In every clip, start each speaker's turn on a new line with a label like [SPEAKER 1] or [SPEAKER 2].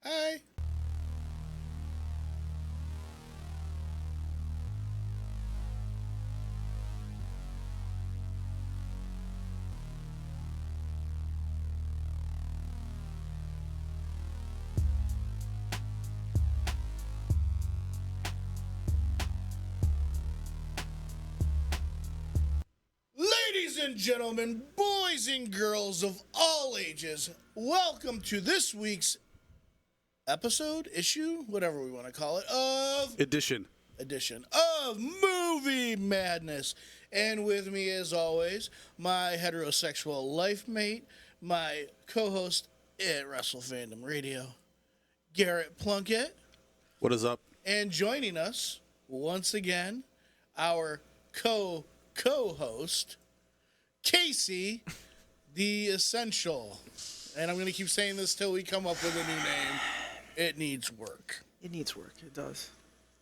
[SPEAKER 1] Hi. Ladies and gentlemen, boys and girls of all ages, welcome to this week's issue, whatever we want to call it, edition of Movie Madness. And with me, as always, my heterosexual life mate, my co-host at Wrestle Fandom Radio, Garrett Plunkett.
[SPEAKER 2] What is up?
[SPEAKER 1] And joining us, once again, our co-host, Casey, the Essential. And I'm going to keep saying this till we come up with a new name. It needs work.
[SPEAKER 3] It needs work. It does.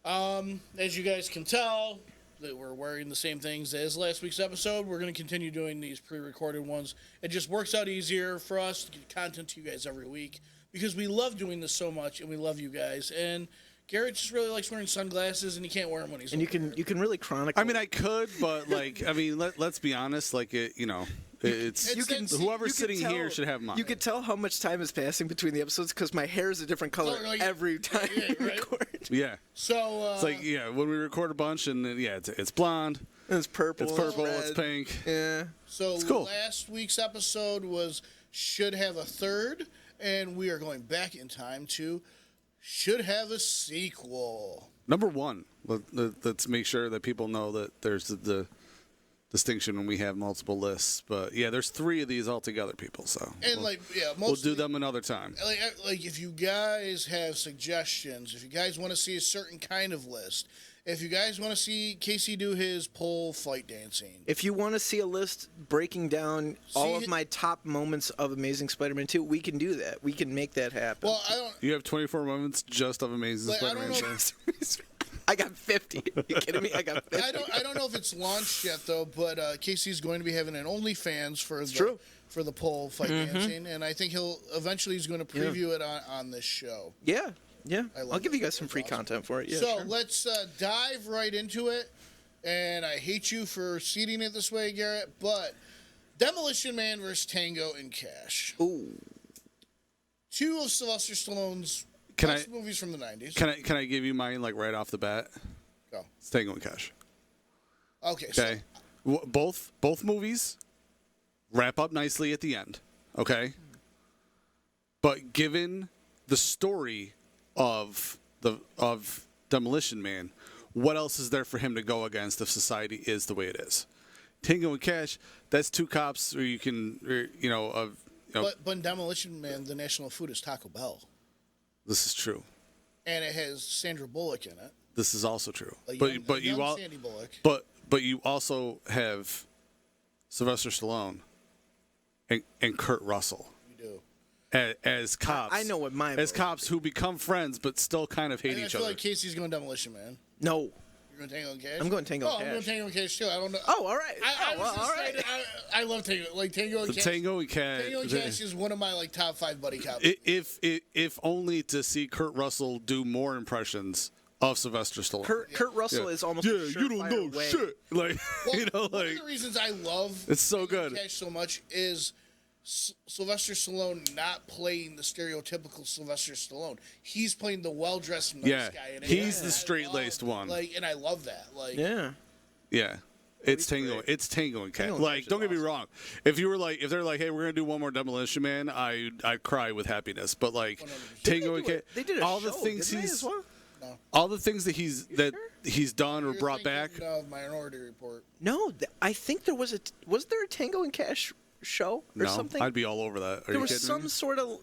[SPEAKER 1] As you guys can tell, that we're wearing the same things as last week's episode. We're going to continue doing these pre-recorded ones. It just works out easier for us to get content to you guys every week because we love doing this so much and we love you guys. And Garrett just really likes wearing sunglasses, and he can't wear them when he's.
[SPEAKER 3] And you can really chronicle.
[SPEAKER 2] I mean, I could, but let's be honest. Whoever's sitting here should have them on.
[SPEAKER 3] You could tell how much time is passing between the episodes because my hair is a different color every time we record.
[SPEAKER 2] Yeah.
[SPEAKER 1] So
[SPEAKER 2] it's when we record a bunch, and it's blonde.
[SPEAKER 3] And it's purple.
[SPEAKER 2] It's purple. It's pink.
[SPEAKER 3] Yeah.
[SPEAKER 1] So
[SPEAKER 2] it's cool.
[SPEAKER 1] Last week's episode should have a third, and we are going back in time to should have a sequel.
[SPEAKER 2] Number one. Let's make sure that people know that there's the distinction when we have multiple lists. But yeah, there's 3 of these altogether, people. So we'll do them another time.
[SPEAKER 1] Like if you guys have suggestions, if you guys want to see a certain kind of list, if you guys want to see Casey do his pole fight dancing,
[SPEAKER 3] if you want to see a list breaking down all of my top moments of Amazing Spider-Man 2, we can do that. We can make that happen.
[SPEAKER 1] Well, I don't.
[SPEAKER 2] You have 24 moments just of Amazing Spider-Man 2.
[SPEAKER 3] I got 50. Are you kidding me? I got 50.
[SPEAKER 1] I don't know if it's launched yet though, but Casey's going to be having an OnlyFans for the pole fight dancing, and I think he's going to preview it on this show.
[SPEAKER 3] Yeah. Yeah, I'll give you guys some free content for it. Yeah,
[SPEAKER 1] so let's dive right into it. And I hate you for seating it this way, Garrett, but Demolition Man versus Tango and Cash.
[SPEAKER 3] Ooh.
[SPEAKER 1] 2 of Sylvester Stallone's best movies from the 90s.
[SPEAKER 2] Can I give you mine right off the bat?
[SPEAKER 1] Go.
[SPEAKER 2] It's Tango and Cash.
[SPEAKER 1] Okay.
[SPEAKER 2] Okay. So. Both movies wrap up nicely at the end. Okay. But given the story of Demolition Man, what else is there for him to go against if society is the way it is? Tango and Cash, that's 2 cops where you can,
[SPEAKER 1] But in Demolition Man, the national food is Taco Bell.
[SPEAKER 2] This is true.
[SPEAKER 1] And it has Sandra Bullock in it.
[SPEAKER 2] This is also true.
[SPEAKER 1] Sandy Bullock.
[SPEAKER 2] But you also have Sylvester Stallone and Kurt Russell. As cops.
[SPEAKER 3] I know what mine
[SPEAKER 2] as cops who become friends but still kind of hate each other.
[SPEAKER 1] I feel like Casey's going Demolition Man.
[SPEAKER 3] No.
[SPEAKER 1] You're going Tango and Cash?
[SPEAKER 3] I'm going Tango and Cash.
[SPEAKER 1] I'm going Tango and Cash too. I don't know.
[SPEAKER 3] Oh, all right.
[SPEAKER 1] All right. I love Tango. Tango and Cash.
[SPEAKER 2] Tango and Cash.
[SPEAKER 1] Tango and Cash is one of my top 5 buddy cops.
[SPEAKER 2] If only to see Kurt Russell do more impressions of Sylvester Stallone.
[SPEAKER 3] Kurt Russell is almost a
[SPEAKER 2] you don't know
[SPEAKER 3] way.
[SPEAKER 2] shit.
[SPEAKER 1] One of the reasons I love
[SPEAKER 2] it's so good.
[SPEAKER 1] Cash so much is Sylvester Stallone not playing the stereotypical Sylvester Stallone. He's playing the well-dressed nice guy. And
[SPEAKER 2] he's the straight-laced one.
[SPEAKER 1] And I love that.
[SPEAKER 2] Yeah. It's Tango. Great. It's Tango and Cash. Don't get me wrong. If they're like, hey, we're gonna do one more Demolition Man, I'd cry with happiness. But Tango and Cash,
[SPEAKER 3] they did all the things he's,
[SPEAKER 2] all the things that he's done or brought back.
[SPEAKER 1] Minority Report.
[SPEAKER 3] No, I think there was there a Tango and Cash show or something?
[SPEAKER 2] I'd be all over that.
[SPEAKER 3] There was some sort of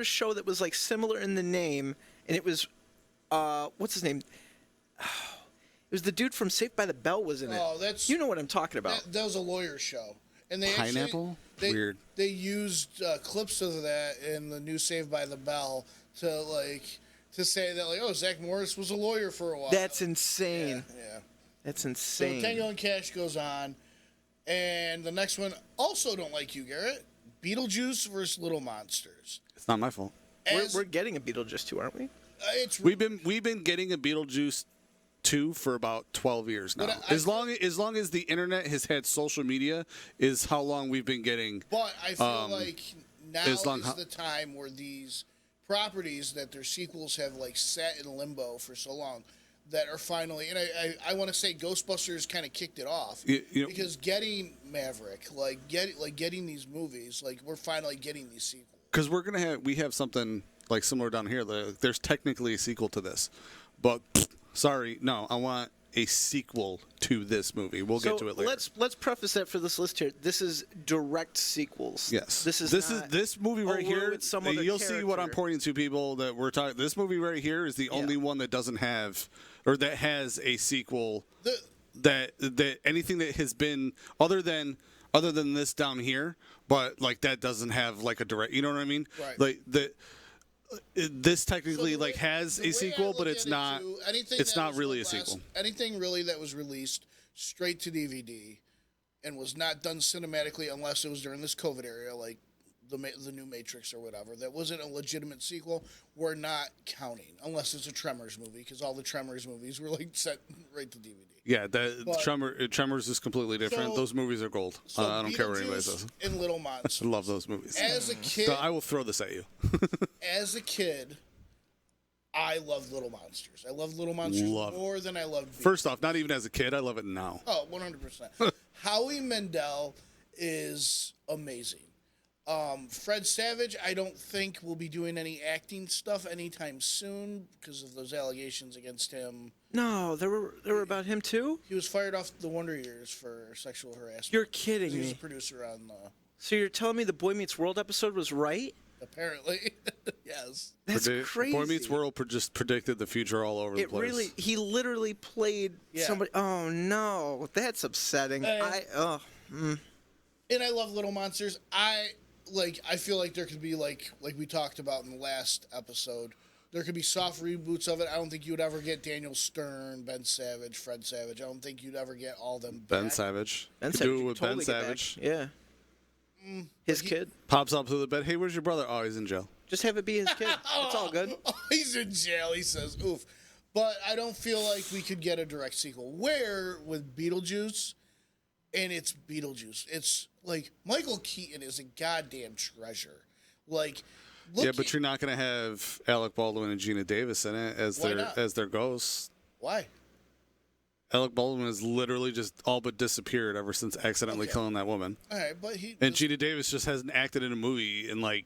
[SPEAKER 3] show that was similar in the name, and it was what's his name? It was the dude from Saved by the Bell was in it.
[SPEAKER 1] Oh, that's
[SPEAKER 3] you know what I'm talking about.
[SPEAKER 1] That was a lawyer show, and they
[SPEAKER 2] Pineapple.
[SPEAKER 1] Weird. They used clips of that in the new Saved by the Bell to say that Zach Morris was a lawyer for a while.
[SPEAKER 3] That's insane.
[SPEAKER 1] Yeah.
[SPEAKER 3] That's insane.
[SPEAKER 1] So Tango and Cash goes on. And the next one, also don't like you, Garrett. Beetlejuice versus Little Monsters.
[SPEAKER 2] It's not my fault.
[SPEAKER 3] We're getting a Beetlejuice 2, aren't we?
[SPEAKER 2] We've been getting a Beetlejuice 2 for about 12 years now. As long as the internet has had social media is how long we've been getting.
[SPEAKER 1] But I feel like now is the time where these properties that their sequels have like sat in limbo for so long that are finally, and I want to say Ghostbusters kind of kicked it off because getting Maverick, getting these movies, like we're finally getting these sequels.
[SPEAKER 2] Because we have something like similar down here. There's technically a sequel to this, but sorry, no, I want a sequel to this movie. We'll get to it later.
[SPEAKER 3] Let's preface that for this list here. This is direct sequels.
[SPEAKER 2] Yes,
[SPEAKER 3] this
[SPEAKER 2] movie right here. You'll see what I'm pointing to, people that we're talking. This movie right here is the only one that doesn't have or that has a sequel. That anything that has been other than this down here, but like that doesn't have like a direct. You know what I mean?
[SPEAKER 1] Right.
[SPEAKER 2] Like this technically has a sequel, but it's not. It's not really a sequel.
[SPEAKER 1] Anything really that was released straight to DVD and was not done cinematically, unless it was during this COVID era, like the new Matrix or whatever, that wasn't a legitimate sequel, we're not counting, unless it's a Tremors movie, because all the Tremors movies were like set right to DVD.
[SPEAKER 2] Yeah, Tremors is completely different. Those movies are gold. I don't care what anybody says.
[SPEAKER 1] And Little Monsters.
[SPEAKER 2] I love those movies.
[SPEAKER 1] As a kid,
[SPEAKER 2] I will throw this at you.
[SPEAKER 1] As a kid, I loved Little Monsters. I loved Little Monsters more than I loved Beetlejuice.
[SPEAKER 2] First off, not even as a kid, I love it now.
[SPEAKER 1] Oh, 100%. Howie Mandel is amazing. Fred Savage, I don't think will be doing any acting stuff anytime soon because of those allegations against him.
[SPEAKER 3] No, they were about him too?
[SPEAKER 1] He was fired off the Wonder Years for sexual harassment.
[SPEAKER 3] You're kidding me.
[SPEAKER 1] He was a producer on the...
[SPEAKER 3] So you're telling me the Boy Meets World episode was right?
[SPEAKER 1] Apparently. Yes.
[SPEAKER 3] That's crazy.
[SPEAKER 2] Boy Meets World just predicted the future all over the place.
[SPEAKER 3] He literally played somebody... Oh, no. That's upsetting.
[SPEAKER 1] And I love Little Monsters. I feel like there could be, like we talked about in the last episode, there could be soft reboots of it. I don't think you would ever get Daniel Stern, Ben Savage, Fred Savage. I don't think you'd ever get all them back.
[SPEAKER 2] Ben Savage.
[SPEAKER 3] Ben
[SPEAKER 2] Savage. Do it with Ben Savage.
[SPEAKER 3] Yeah. His kid.
[SPEAKER 2] Pops up to the bed. Hey, where's your brother? Oh, he's in jail.
[SPEAKER 3] Just have it be his kid. It's all good.
[SPEAKER 1] Oh, he's in jail, he says. Oof. But I don't feel like we could get a direct sequel. Where with Beetlejuice, and it's Beetlejuice. It's like Michael Keaton is a goddamn treasure. Like,
[SPEAKER 2] but you're not going to have Alec Baldwin and Gina Davis in it as their ghosts.
[SPEAKER 1] Why?
[SPEAKER 2] Alec Baldwin has literally just all but disappeared ever since accidentally killing that woman.
[SPEAKER 1] All right, but
[SPEAKER 2] Gina Davis just hasn't acted in a movie in like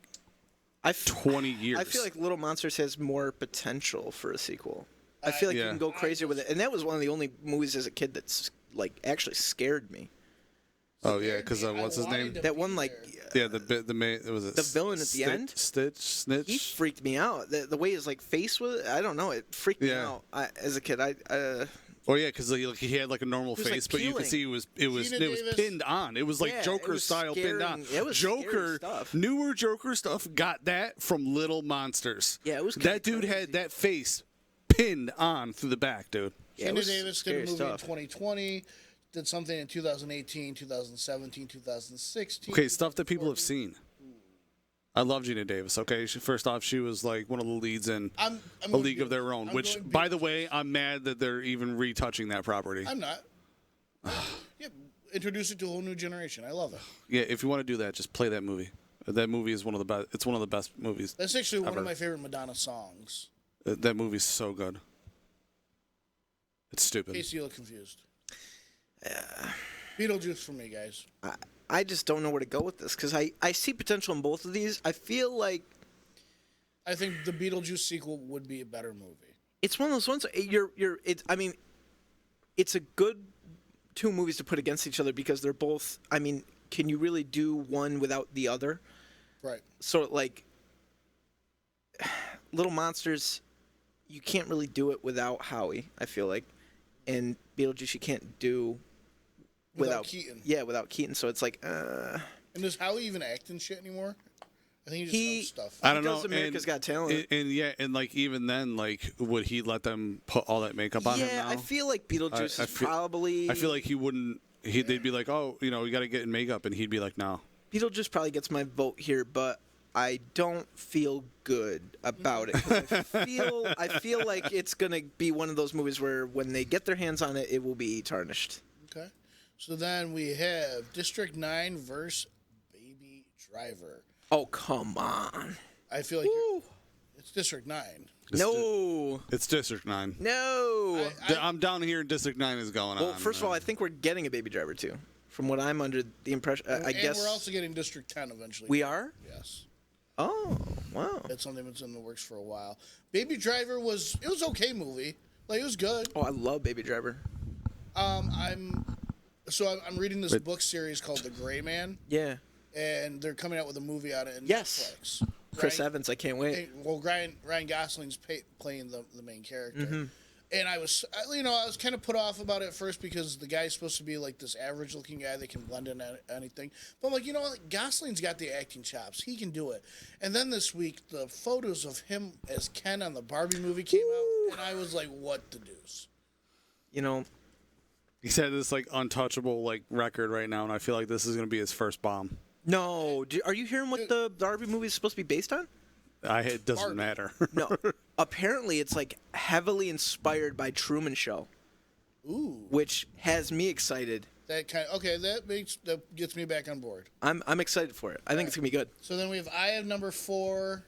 [SPEAKER 2] 20 years.
[SPEAKER 3] I feel like Little Monsters has more potential for a sequel. I feel like you can go crazier with it, and that was one of the only movies as a kid that's like actually scared me.
[SPEAKER 2] Oh yeah, because what's his name?
[SPEAKER 3] That one, like
[SPEAKER 2] the
[SPEAKER 3] villain at the end.
[SPEAKER 2] Snitch.
[SPEAKER 3] He freaked me out. The way his like face was, I don't know, it freaked me out. As a kid,
[SPEAKER 2] Oh yeah, because he had like a normal face, but you could see it was pinned on. It was like Joker style pinned on.
[SPEAKER 3] It was
[SPEAKER 2] Joker, newer Joker stuff got that from Little Monsters.
[SPEAKER 3] Yeah, it was.
[SPEAKER 2] That dude had that face pinned on through the back, dude.
[SPEAKER 1] Gina Davis did a movie in 2020. Did something in 2018, 2017, 2016.
[SPEAKER 2] Okay, stuff that people have seen. I love Gina Davis. Okay, first off, she was like one of the leads in A League of Their Own. Which, by the way, I'm mad that they're even retouching that property.
[SPEAKER 1] I'm not. Introduce it to a whole new generation. I love it.
[SPEAKER 2] Yeah, if you want to do that, just play that movie. That movie is one of the best. It's one of the best movies.
[SPEAKER 1] That's actually one of my favorite Madonna songs.
[SPEAKER 2] That movie's so good. It's stupid.
[SPEAKER 1] In case you look confused. Beetlejuice for me, guys.
[SPEAKER 3] I just don't know where to go with this because I see potential in both of these. I feel like
[SPEAKER 1] I think the Beetlejuice sequel would be a better movie.
[SPEAKER 3] It's one of those ones. I mean, it's a good two movies to put against each other because they're both. I mean, can you really do one without the other?
[SPEAKER 1] Right.
[SPEAKER 3] So like, Little Monsters, you can't really do it without Howie. I feel like, and Beetlejuice you can't do. Without
[SPEAKER 1] Keaton.
[SPEAKER 3] Yeah, without Keaton. So it's like,
[SPEAKER 1] And does Howie even act in shit anymore? I think he just does stuff.
[SPEAKER 2] I don't know.
[SPEAKER 3] America's Got Talent.
[SPEAKER 2] And like even then, like would he let them put all that makeup on him now?
[SPEAKER 3] Yeah, I feel like Beetlejuice is probably.
[SPEAKER 2] I feel like he wouldn't. They'd be like, oh, you got to get in makeup, and he'd be like, no.
[SPEAKER 3] Beetlejuice probably gets my vote here, but I don't feel good about it. 'Cause I feel like it's gonna be one of those movies where when they get their hands on it, it will be tarnished.
[SPEAKER 1] Okay. So then we have District 9 versus Baby Driver.
[SPEAKER 3] Oh, come on.
[SPEAKER 1] I feel like it's District 9.
[SPEAKER 2] It's District 9.
[SPEAKER 3] No.
[SPEAKER 2] I'm down here. District 9 is going on.
[SPEAKER 3] Well, first of all, I think we're getting a Baby Driver too. From what I'm under the impression, I guess
[SPEAKER 1] we're also getting District 10 eventually.
[SPEAKER 3] we are.
[SPEAKER 1] Yes.
[SPEAKER 3] Oh, wow.
[SPEAKER 1] That's something that's in the works for a while. Baby Driver was okay movie. Like, it was good.
[SPEAKER 3] Oh, I love Baby Driver.
[SPEAKER 1] I'm reading this book series called The Gray Man.
[SPEAKER 3] Yeah.
[SPEAKER 1] And they're coming out with a movie on it in
[SPEAKER 3] Yes.
[SPEAKER 1] Netflix.
[SPEAKER 3] Chris Evans, I can't wait.
[SPEAKER 1] Well, Ryan Gosling's playing the main character. And I was kind of put off about it at first because the guy's supposed to be like this average-looking guy that can blend in anything. But I'm like, what? Gosling's got the acting chops. He can do it. And then this week, the photos of him as Ken on the Barbie movie came out, and I was like, what the deuce?
[SPEAKER 2] He's had this like untouchable like record right now, and I feel like this is going to be his first bomb.
[SPEAKER 3] No. Are you hearing what the Barbie movie is supposed to be based on?
[SPEAKER 2] It doesn't matter.
[SPEAKER 3] No. Apparently, it's like heavily inspired by Truman Show.
[SPEAKER 1] Ooh.
[SPEAKER 3] Which has me excited.
[SPEAKER 1] That gets me back on board.
[SPEAKER 3] I'm excited for it. I think it's gonna be good.
[SPEAKER 1] So then we have I Have Number 4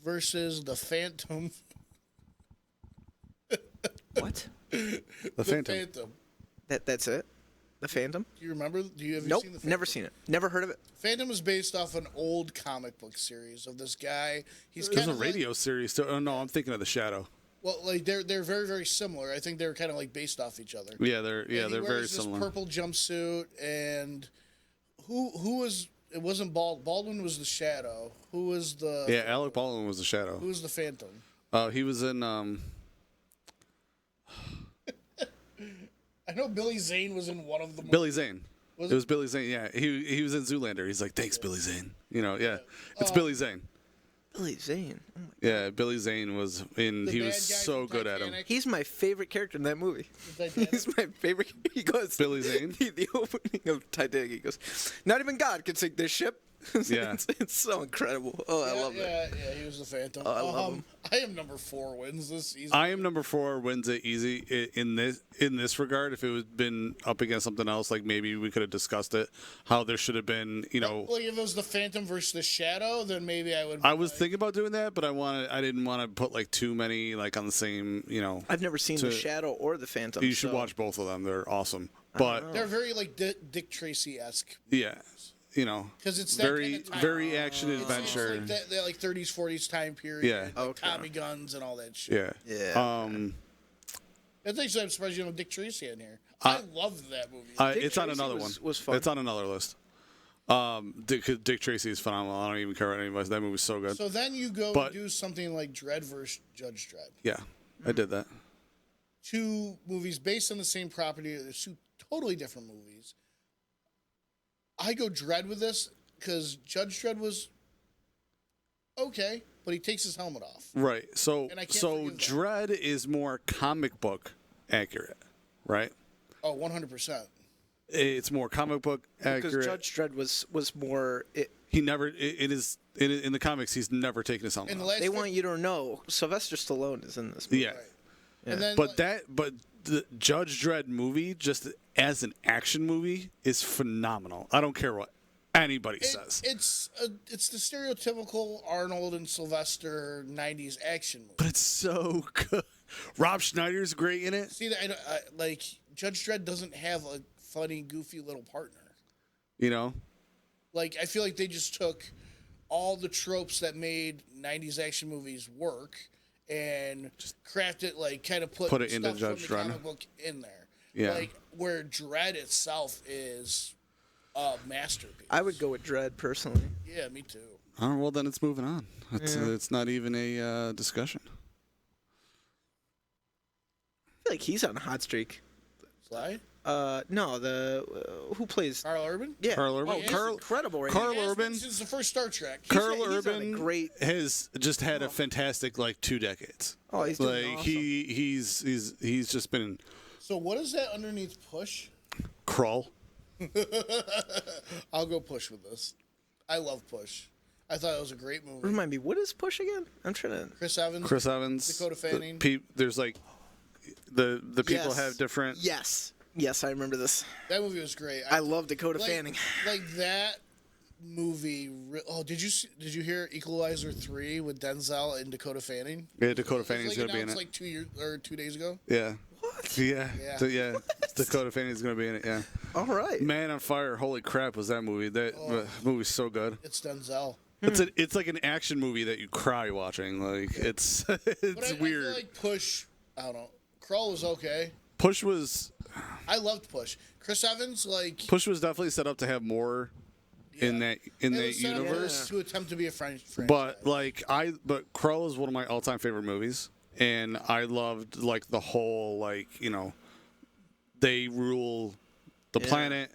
[SPEAKER 1] versus the Phantom.
[SPEAKER 3] What?
[SPEAKER 2] The Phantom.
[SPEAKER 3] That's it? The Phantom?
[SPEAKER 1] Do you remember? Have you
[SPEAKER 3] Nope,
[SPEAKER 1] seen the Phantom?
[SPEAKER 3] never seen it. Never heard of it.
[SPEAKER 1] Phantom is based off an old comic book series of this guy. He's
[SPEAKER 2] There's
[SPEAKER 1] kind
[SPEAKER 2] a
[SPEAKER 1] of
[SPEAKER 2] radio series. Too. Oh no, I'm thinking of The Shadow.
[SPEAKER 1] Well, like they're very, very similar. I think they're kind of like based off each other.
[SPEAKER 2] Yeah, they're very
[SPEAKER 1] this
[SPEAKER 2] similar.
[SPEAKER 1] Purple jumpsuit, and who was it? Wasn't Baldwin was the Shadow. Who was the?
[SPEAKER 2] Yeah, Alec Baldwin was the Shadow.
[SPEAKER 1] Who was the Phantom?
[SPEAKER 2] He was in.
[SPEAKER 1] I know Billy Zane was in one of them.
[SPEAKER 2] Billy Zane. It was Billy Zane. Yeah, he was in Zoolander. He's like, thanks, Billy Zane. It's Billy Zane.
[SPEAKER 3] Billy Zane. Oh my God.
[SPEAKER 2] Yeah, Billy Zane was in. He was so good at him.
[SPEAKER 3] He's my favorite character in that movie.
[SPEAKER 1] Titanic?
[SPEAKER 3] He's my favorite. He goes.
[SPEAKER 2] Billy Zane?
[SPEAKER 3] The opening of Titanic. He goes, not even God can sink this ship.
[SPEAKER 2] Yeah.
[SPEAKER 3] It's so incredible. Oh, I love it.
[SPEAKER 1] Yeah, he was the Phantom.
[SPEAKER 3] Oh, I love him.
[SPEAKER 1] I Am Number 4 wins this season.
[SPEAKER 2] I Am Number 4 wins it easy in this regard. If it had been up against something else, like maybe we could have discussed it. How there should have been,
[SPEAKER 1] Like if it was the Phantom versus the Shadow, then maybe I would.
[SPEAKER 2] I was thinking about doing that, but I didn't want to put like too many like on the same.
[SPEAKER 3] I've never seen the Shadow or the Phantom.
[SPEAKER 2] You should watch both of them. They're awesome. But
[SPEAKER 1] they're very like Dick Tracy-esque.
[SPEAKER 2] Yeah. Because
[SPEAKER 1] it's that
[SPEAKER 2] very,
[SPEAKER 1] kind of time.
[SPEAKER 2] very action adventure.
[SPEAKER 1] It's like that like 30s, 40s time period.
[SPEAKER 2] Yeah.
[SPEAKER 1] Like Tommy guns and all that shit.
[SPEAKER 2] Yeah.
[SPEAKER 1] That's actually, I'm surprised you don't have Dick Tracy in here. I loved that movie.
[SPEAKER 2] It's on another one.
[SPEAKER 3] Was fun.
[SPEAKER 2] It's on another list. Dick Tracy is phenomenal. I don't even care what anybody. That movie's so good.
[SPEAKER 1] So then you go and do something like Dredd versus Judge Dredd.
[SPEAKER 2] Yeah, I did that.
[SPEAKER 1] 2 movies based on the same property. They're 2 totally different movies. I go Dredd with this because Judge Dredd was okay, but he takes his helmet off.
[SPEAKER 2] Right. So
[SPEAKER 1] And I can't
[SPEAKER 2] Dredd is more comic book accurate, right?
[SPEAKER 1] Oh, 100%.
[SPEAKER 2] It's more comic book accurate.
[SPEAKER 3] Because Judge Dredd was more.
[SPEAKER 2] He never. It is in the comics. He's never taken his helmet off.
[SPEAKER 3] They want you to know Sylvester Stallone is in this movie.
[SPEAKER 2] Yeah.
[SPEAKER 1] Right. And then,
[SPEAKER 2] But the Judge Dredd movie, just as an action movie, is phenomenal. I don't care what anybody says.
[SPEAKER 1] It's the stereotypical Arnold and Sylvester 90s action movie.
[SPEAKER 2] But it's so good. Rob Schneider's great in it.
[SPEAKER 1] See, like Judge Dredd doesn't have a funny, goofy little partner. Like, I feel like they just took all the tropes that made 90s action movies work and just crafted, like, kind of put
[SPEAKER 2] it into Judge
[SPEAKER 1] from the
[SPEAKER 2] Dredd.
[SPEAKER 1] comic book in there.
[SPEAKER 2] Yeah.
[SPEAKER 1] Like, where Dredd itself is a masterpiece.
[SPEAKER 3] I would go with Dredd personally.
[SPEAKER 1] Yeah, me too.
[SPEAKER 2] Oh, well, then it's moving on. It's not even a discussion.
[SPEAKER 3] I feel like he's on a hot streak.
[SPEAKER 1] Sly?
[SPEAKER 3] No, who plays
[SPEAKER 1] Carl Urban?
[SPEAKER 3] Yeah,
[SPEAKER 2] Carl Urban.
[SPEAKER 3] he's incredible right
[SPEAKER 2] Carl
[SPEAKER 3] now.
[SPEAKER 2] Urban.
[SPEAKER 1] Since the first Star Trek.
[SPEAKER 2] Carl
[SPEAKER 3] he's on a
[SPEAKER 2] Urban
[SPEAKER 3] great.
[SPEAKER 2] has just had a fantastic 2 decades.
[SPEAKER 3] Oh, he's doing
[SPEAKER 2] like
[SPEAKER 3] awesome.
[SPEAKER 2] he's just been
[SPEAKER 1] So what is that underneath Push?
[SPEAKER 2] Crawl.
[SPEAKER 1] I'll go Push with this. I love Push. I thought it was a great movie.
[SPEAKER 3] Remind me, what is Push again? I'm trying to.
[SPEAKER 1] Chris Evans. Dakota Fanning.
[SPEAKER 2] There's like the people have different.
[SPEAKER 3] Yes, I remember this.
[SPEAKER 1] That movie was great.
[SPEAKER 3] I love Dakota Fanning.
[SPEAKER 1] Like that movie. Oh, did you hear Equalizer 3 with Denzel and Dakota Fanning?
[SPEAKER 2] Yeah, Dakota Fanning's gonna be in it.
[SPEAKER 1] Like 2 days ago.
[SPEAKER 2] Yeah.
[SPEAKER 3] What?
[SPEAKER 2] Yeah.
[SPEAKER 1] Yeah.
[SPEAKER 2] What? Dakota Fanning's gonna be in it. Yeah.
[SPEAKER 3] All right.
[SPEAKER 2] Man on Fire. Holy crap, was that movie? That movie's so good.
[SPEAKER 1] It's Denzel.
[SPEAKER 2] It's like an action movie that you cry watching. Like it's
[SPEAKER 1] But
[SPEAKER 2] weird.
[SPEAKER 1] I feel like Push. I don't know. Crawl was okay.
[SPEAKER 2] Push was
[SPEAKER 1] Chris Evans, like
[SPEAKER 2] Push was definitely set up to have more in that universe.
[SPEAKER 1] To attempt to be a franchise.
[SPEAKER 2] But Crawl is one of my all-time favorite movies, and I loved like the whole they rule the planet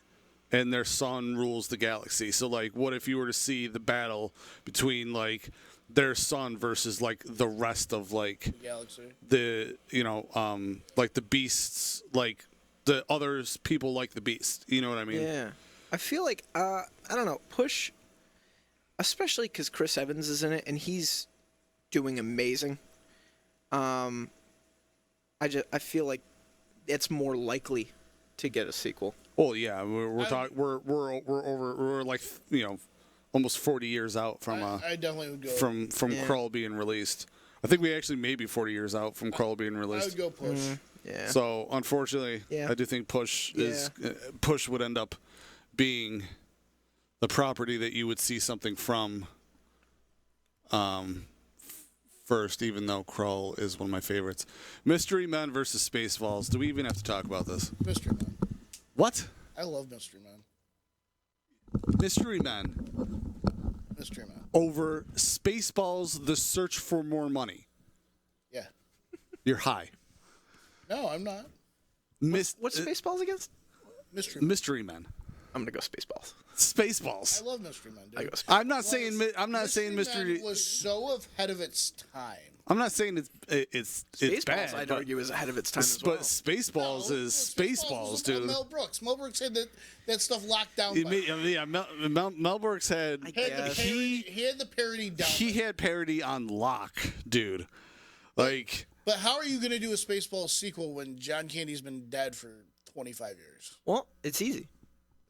[SPEAKER 2] and their son rules the galaxy. So like, what if you were to see the battle between like their son versus like the rest of like
[SPEAKER 1] the galaxy,
[SPEAKER 2] like the beasts, like the others people like the beast. You know what I mean?
[SPEAKER 3] Yeah. I feel like I don't know, Push, especially because Chris Evans is in it and he's doing amazing. I feel like it's more likely to get a sequel.
[SPEAKER 2] Well, yeah, we're like almost 40 years out from
[SPEAKER 1] I definitely would go
[SPEAKER 2] from Crawl being released. I think we actually may be 40 years out from Crawl being released.
[SPEAKER 1] I would go Push.
[SPEAKER 3] Yeah.
[SPEAKER 2] So unfortunately, I do think Push would end up being the property that you would see something from first, even though Crawl is one of my favorites. Mystery Men versus Spaceballs. Do we even have to talk about this?
[SPEAKER 1] Mystery Men.
[SPEAKER 2] What?
[SPEAKER 1] I love Mystery Men.
[SPEAKER 2] Mystery Men.
[SPEAKER 1] Mystery Men.
[SPEAKER 2] Over Spaceballs, The Search for More Money.
[SPEAKER 1] Yeah.
[SPEAKER 2] You're high.
[SPEAKER 1] No, I'm not.
[SPEAKER 3] What's Spaceballs against?
[SPEAKER 2] Mystery Men.
[SPEAKER 3] I'm gonna go Spaceballs.
[SPEAKER 2] Spaceballs.
[SPEAKER 1] I love Mystery Men, dude.
[SPEAKER 2] I'm not saying
[SPEAKER 1] Mystery Men was so ahead of its time.
[SPEAKER 2] I'm not saying it's bad.
[SPEAKER 3] I'd argue is ahead of its time as well.
[SPEAKER 2] But Spaceballs is Spaceballs, dude.
[SPEAKER 1] Mel Brooks. Mel Brooks had that stuff locked down.
[SPEAKER 2] Mel Brooks had
[SPEAKER 1] he had the parody down.
[SPEAKER 2] He had parody on lock, dude. Like.
[SPEAKER 1] But how are you going to do a Spaceballs sequel when John Candy's been dead for 25 years?
[SPEAKER 3] Well, it's easy.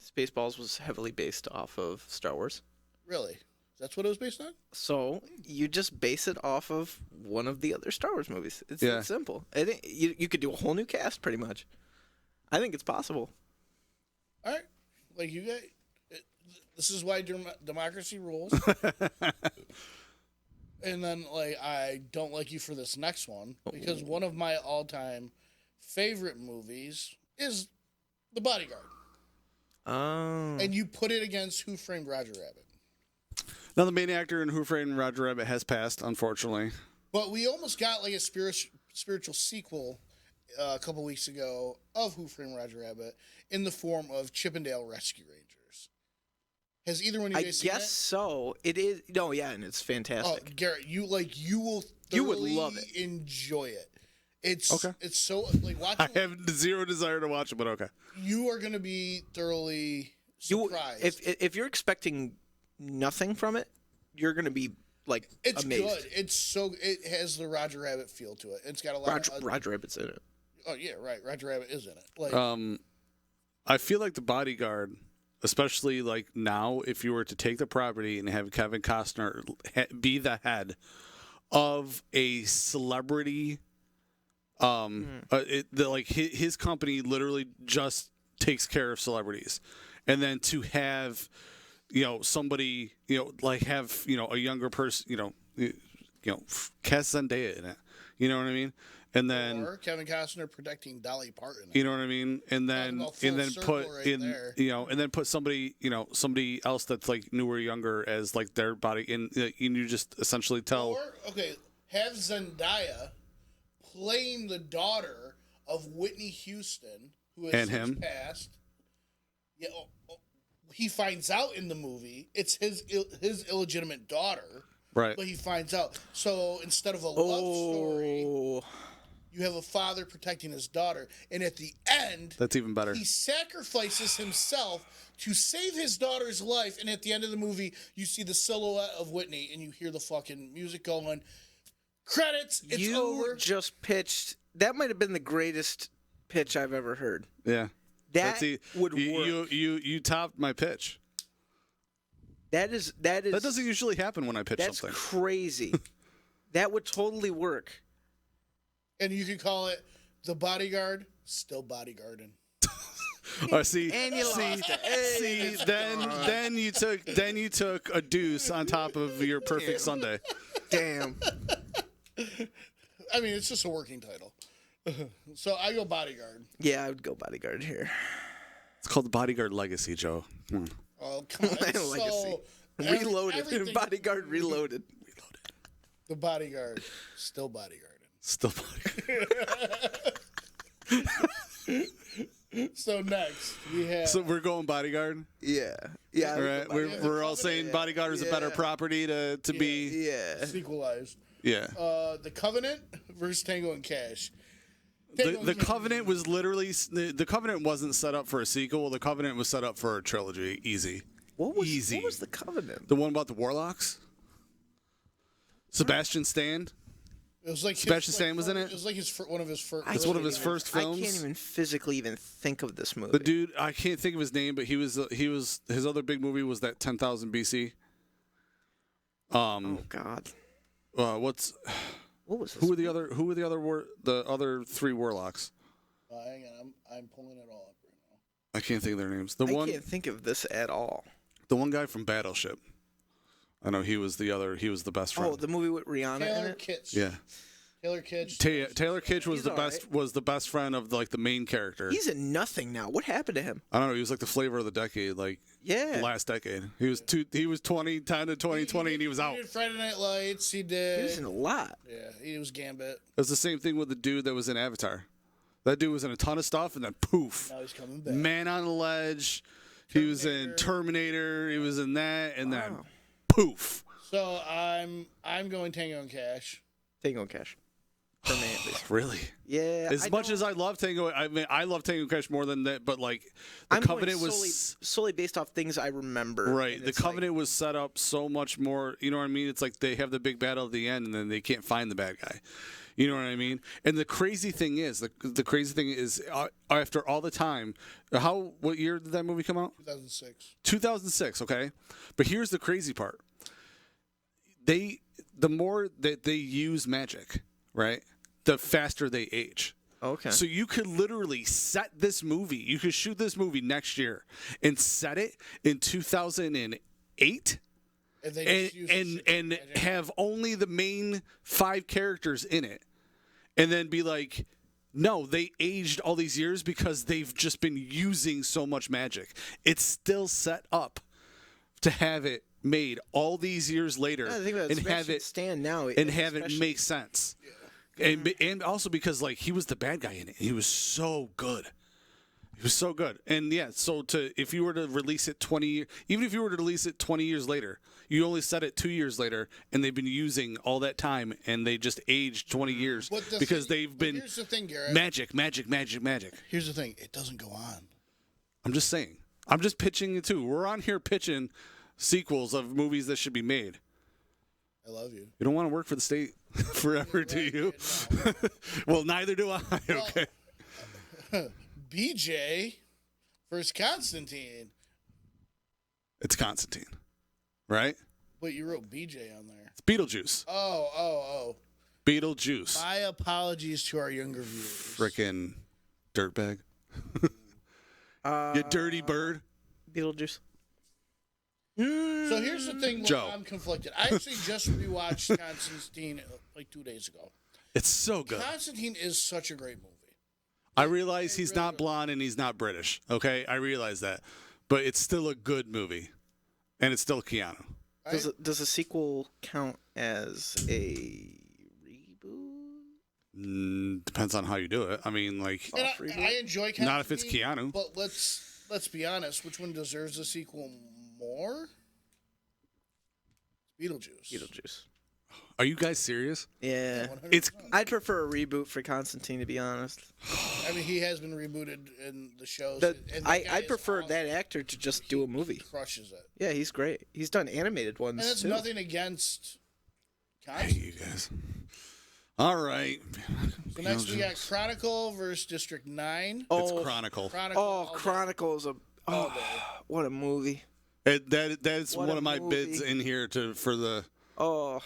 [SPEAKER 3] Spaceballs was heavily based off of Star Wars.
[SPEAKER 1] Really? That's what it was based on?
[SPEAKER 3] So you just base it off of one of the other Star Wars movies. It's simple. You could do a whole new cast, pretty much. I think it's possible.
[SPEAKER 1] All right. Like, you guys, this is why democracy rules. And then, like, I don't like you for this next one because one of my all-time favorite movies is The Bodyguard.
[SPEAKER 3] Oh.
[SPEAKER 1] And you put it against Who Framed Roger Rabbit.
[SPEAKER 2] Now, the main actor in Who Framed Roger Rabbit has passed, unfortunately.
[SPEAKER 1] But we almost got, like, a spiritual sequel a couple weeks ago of Who Framed Roger Rabbit in the form of Chippendale Rescue Rangers. Has either one of you guys seen it? I guess
[SPEAKER 3] so. It is. No, yeah, and it's fantastic.
[SPEAKER 1] Oh, Garrett, you will thoroughly love it. Enjoy it. It's okay. It's so like watching.
[SPEAKER 2] I have zero desire to watch it, but okay.
[SPEAKER 1] You are going to be thoroughly surprised.
[SPEAKER 3] If you're expecting nothing from it, you're going to be like
[SPEAKER 1] it's
[SPEAKER 3] amazed.
[SPEAKER 1] Good. It has the Roger Rabbit feel to it. It's got a lot of
[SPEAKER 3] Roger Rabbit's in it.
[SPEAKER 1] Oh yeah, right. Roger Rabbit is in it. Like
[SPEAKER 2] I feel like The Bodyguard, especially like now, if you were to take the property and have Kevin Costner be the head of a celebrity, his company literally just takes care of celebrities, and then to have, somebody, have, a younger person, cast Zendaya in it, you know what I mean? And then
[SPEAKER 1] Kevin Costner protecting Dolly Parton.
[SPEAKER 2] You know what I mean? And then put and then put somebody, somebody else that's like newer, younger as like their body, and you just essentially tell.
[SPEAKER 1] Or have Zendaya playing the daughter of Whitney Houston, who has since passed. Yeah, he finds out in the movie it's his illegitimate daughter.
[SPEAKER 2] Right.
[SPEAKER 1] But he finds out. So instead of a love story. you have a father protecting his daughter. And at the end,
[SPEAKER 2] That's even better.
[SPEAKER 1] he sacrifices himself to save his daughter's life. And at the end of the movie, you see the silhouette of Whitney and you hear the fucking music going. Credits, it's over.
[SPEAKER 3] You just pitched. That might have been the greatest pitch I've ever heard.
[SPEAKER 2] Yeah.
[SPEAKER 3] That would work.
[SPEAKER 2] You topped my pitch.
[SPEAKER 3] That is.
[SPEAKER 2] That doesn't usually happen when I pitch
[SPEAKER 3] That's
[SPEAKER 2] something.
[SPEAKER 3] crazy. That would totally work.
[SPEAKER 1] And you could call it The Bodyguard, still bodyguarding.
[SPEAKER 2] See,
[SPEAKER 3] And you lost it.
[SPEAKER 2] see, then you took a deuce on top of your perfect Sunday.
[SPEAKER 3] Damn.
[SPEAKER 1] I mean, it's just a working title. So I go Bodyguard.
[SPEAKER 3] Yeah, I would go Bodyguard here.
[SPEAKER 2] It's called the Bodyguard Legacy, Joe. Come on.
[SPEAKER 1] Oh, come on. It's
[SPEAKER 3] Legacy.
[SPEAKER 1] so,
[SPEAKER 3] Reloaded.
[SPEAKER 1] everything-
[SPEAKER 3] Bodyguard reloaded.
[SPEAKER 1] The Bodyguard, still bodyguarding.
[SPEAKER 2] Still Bodyguard.
[SPEAKER 1] So next, we have...
[SPEAKER 2] So we're going Bodyguard?
[SPEAKER 3] Yeah. Yeah.
[SPEAKER 2] All right. We're all saying Bodyguard is a better property to be.
[SPEAKER 3] Yeah.
[SPEAKER 1] sequelized.
[SPEAKER 2] Yeah.
[SPEAKER 1] The Covenant versus Tango and Cash.
[SPEAKER 2] The Covenant was literally the Covenant wasn't set up for a sequel. The Covenant was set up for a trilogy. Easy.
[SPEAKER 3] What was the Covenant?
[SPEAKER 2] The one about the Warlocks. Sebastian Stan.
[SPEAKER 1] It was like
[SPEAKER 2] Sebastian Stan was in it.
[SPEAKER 1] It was like one of his first.
[SPEAKER 2] It's one of his first films.
[SPEAKER 3] I can't even physically think of this movie.
[SPEAKER 2] The dude, I can't think of his name, but he was his other big movie was that 10,000 BC.
[SPEAKER 3] Oh God.
[SPEAKER 2] What
[SPEAKER 3] was this?
[SPEAKER 2] Who were the other three Warlocks?
[SPEAKER 1] Hang on, I'm pulling it all up right now.
[SPEAKER 2] I can't think of their names.
[SPEAKER 3] I can't think of this at all.
[SPEAKER 2] The one guy from Battleship. I know he was the best friend.
[SPEAKER 3] Oh, the movie with Rihanna in
[SPEAKER 1] Taylor
[SPEAKER 3] it?
[SPEAKER 1] Kitsch.
[SPEAKER 2] Yeah.
[SPEAKER 1] Taylor Kitsch.
[SPEAKER 2] Taylor Kitsch was
[SPEAKER 3] He's
[SPEAKER 2] the
[SPEAKER 3] all
[SPEAKER 2] best
[SPEAKER 3] right.
[SPEAKER 2] was the best friend of like the main character.
[SPEAKER 3] He's in nothing now. What happened to him?
[SPEAKER 2] I don't know. He was like the flavor of the decade, like
[SPEAKER 3] Yeah.
[SPEAKER 2] last decade. He was 2010 to 2020, and he was out.
[SPEAKER 1] He did Friday Night Lights. He
[SPEAKER 3] He
[SPEAKER 1] did.
[SPEAKER 3] was in a lot.
[SPEAKER 1] Yeah, he was Gambit.
[SPEAKER 2] It was the same thing with the dude that was in Avatar. That dude was in a ton of stuff, and then poof,
[SPEAKER 1] Now he's coming back.
[SPEAKER 2] Man on the Ledge. He was in Terminator. He was in that, and then
[SPEAKER 3] Wow.
[SPEAKER 2] poof.
[SPEAKER 1] So I'm going Tango and Cash.
[SPEAKER 3] Tango and Cash. For me, at least.
[SPEAKER 2] Really?
[SPEAKER 3] Yeah.
[SPEAKER 2] As much as I love Tango, I mean, I love Tango and Cash more than that. But like, the
[SPEAKER 3] I'm
[SPEAKER 2] Covenant
[SPEAKER 3] going
[SPEAKER 2] was
[SPEAKER 3] solely based off things I remember.
[SPEAKER 2] right.
[SPEAKER 3] and
[SPEAKER 2] The
[SPEAKER 3] it's
[SPEAKER 2] Covenant was set up so much more. You know what I mean? It's like they have the big battle at the end, and then they can't find the bad guy. You know what I mean? And the crazy thing is, after all the time, what year did that movie come out?
[SPEAKER 1] 2006.
[SPEAKER 2] 2006. Okay, but here's the crazy part. The more that they use magic, right, the faster they age.
[SPEAKER 3] Okay.
[SPEAKER 2] So you could literally set this movie. You could shoot this movie next year and set it in 2008
[SPEAKER 1] And they just use the shit
[SPEAKER 2] and
[SPEAKER 1] magic.
[SPEAKER 2] have only the main 5 characters in it, and then be like, no, they aged all these years because they've just been using so much magic. It's still set up to have it made all these years later
[SPEAKER 3] I think about
[SPEAKER 2] and have
[SPEAKER 3] Sebastian
[SPEAKER 2] it
[SPEAKER 3] Stan now,
[SPEAKER 2] and have it
[SPEAKER 3] especially.
[SPEAKER 2] make sense. And also because like he was the bad guy in it. He was so good. He was so good. And yeah, so if you were to release it 20 even if you were to release it 20 years later, you only set it 2 years later, and they've been using all that time, and they just aged 20 years because they've been
[SPEAKER 1] Here's the thing, Garrett.
[SPEAKER 2] magic.
[SPEAKER 1] Here's the thing. It doesn't go on.
[SPEAKER 2] I'm just saying. I'm just pitching it too. We're on here pitching sequels of movies that should be made.
[SPEAKER 1] I love you.
[SPEAKER 2] You don't want to work for the state forever, do you? Well, neither do I. Okay.
[SPEAKER 1] BJ versus Constantine.
[SPEAKER 2] It's Constantine, right?
[SPEAKER 1] Wait, you wrote BJ on there.
[SPEAKER 2] It's Beetlejuice.
[SPEAKER 1] Oh.
[SPEAKER 2] Beetlejuice.
[SPEAKER 1] My apologies to our younger viewers.
[SPEAKER 2] Frickin' dirtbag. You dirty bird.
[SPEAKER 3] Beetlejuice.
[SPEAKER 1] So here's the thing.
[SPEAKER 2] Joe.
[SPEAKER 1] I'm conflicted. I actually just rewatched Constantine like 2 days ago.
[SPEAKER 2] It's so good.
[SPEAKER 1] Constantine is such a great movie.
[SPEAKER 2] I realize he's not blonde and he's not British. Okay, I realize that, but it's still a good movie, and it's still Keanu.
[SPEAKER 3] Does a sequel count as a reboot?
[SPEAKER 2] Depends on how you do it. I mean, like,
[SPEAKER 1] And I enjoy Constantine.
[SPEAKER 2] Not if it's Keanu.
[SPEAKER 1] But let's be honest. Which one deserves a sequel more? Beetlejuice.
[SPEAKER 3] Beetlejuice.
[SPEAKER 2] Are you guys serious?
[SPEAKER 3] Yeah.
[SPEAKER 1] 100%.
[SPEAKER 3] I'd prefer a reboot for Constantine, to be honest.
[SPEAKER 1] I mean, he has been rebooted in the shows. And
[SPEAKER 3] I prefer that actor to just do a movie.
[SPEAKER 1] Crushes it.
[SPEAKER 3] Yeah, he's great. He's done animated ones,
[SPEAKER 1] And it's
[SPEAKER 3] too.
[SPEAKER 1] nothing against
[SPEAKER 2] Hey,
[SPEAKER 1] Constantine.
[SPEAKER 2] you guys. All right.
[SPEAKER 1] So next we got Chronicle versus District 9.
[SPEAKER 2] It's Chronicle.
[SPEAKER 3] Chronicle is what a movie.
[SPEAKER 2] That's
[SPEAKER 3] What
[SPEAKER 2] one
[SPEAKER 3] a
[SPEAKER 2] of my
[SPEAKER 3] movie.
[SPEAKER 2] bids in here for the.
[SPEAKER 3] Oh,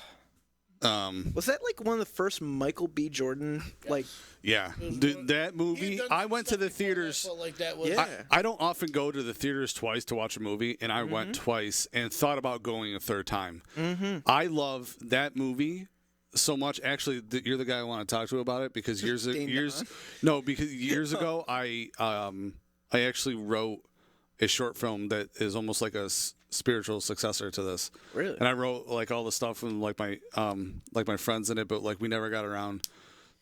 [SPEAKER 3] was that like one of the first Michael B. Jordan like?
[SPEAKER 2] Yeah,
[SPEAKER 1] was
[SPEAKER 2] dude,
[SPEAKER 1] one-
[SPEAKER 2] that
[SPEAKER 1] He
[SPEAKER 2] movie.
[SPEAKER 1] had done
[SPEAKER 2] I
[SPEAKER 1] some
[SPEAKER 2] went to
[SPEAKER 1] stuff
[SPEAKER 2] the
[SPEAKER 1] before that,
[SPEAKER 2] theaters.
[SPEAKER 1] but like that was
[SPEAKER 3] Yeah.
[SPEAKER 2] I don't often go to the theaters twice to watch a movie, and I went twice and thought about going a third time. Mm-hmm. I love that movie so much. Actually, you're the guy I want to talk to about it because years ago, I actually wrote a short film that is almost like a spiritual successor to this.
[SPEAKER 3] Really?
[SPEAKER 2] And I wrote like all the stuff and like my friends in it, but like we never got around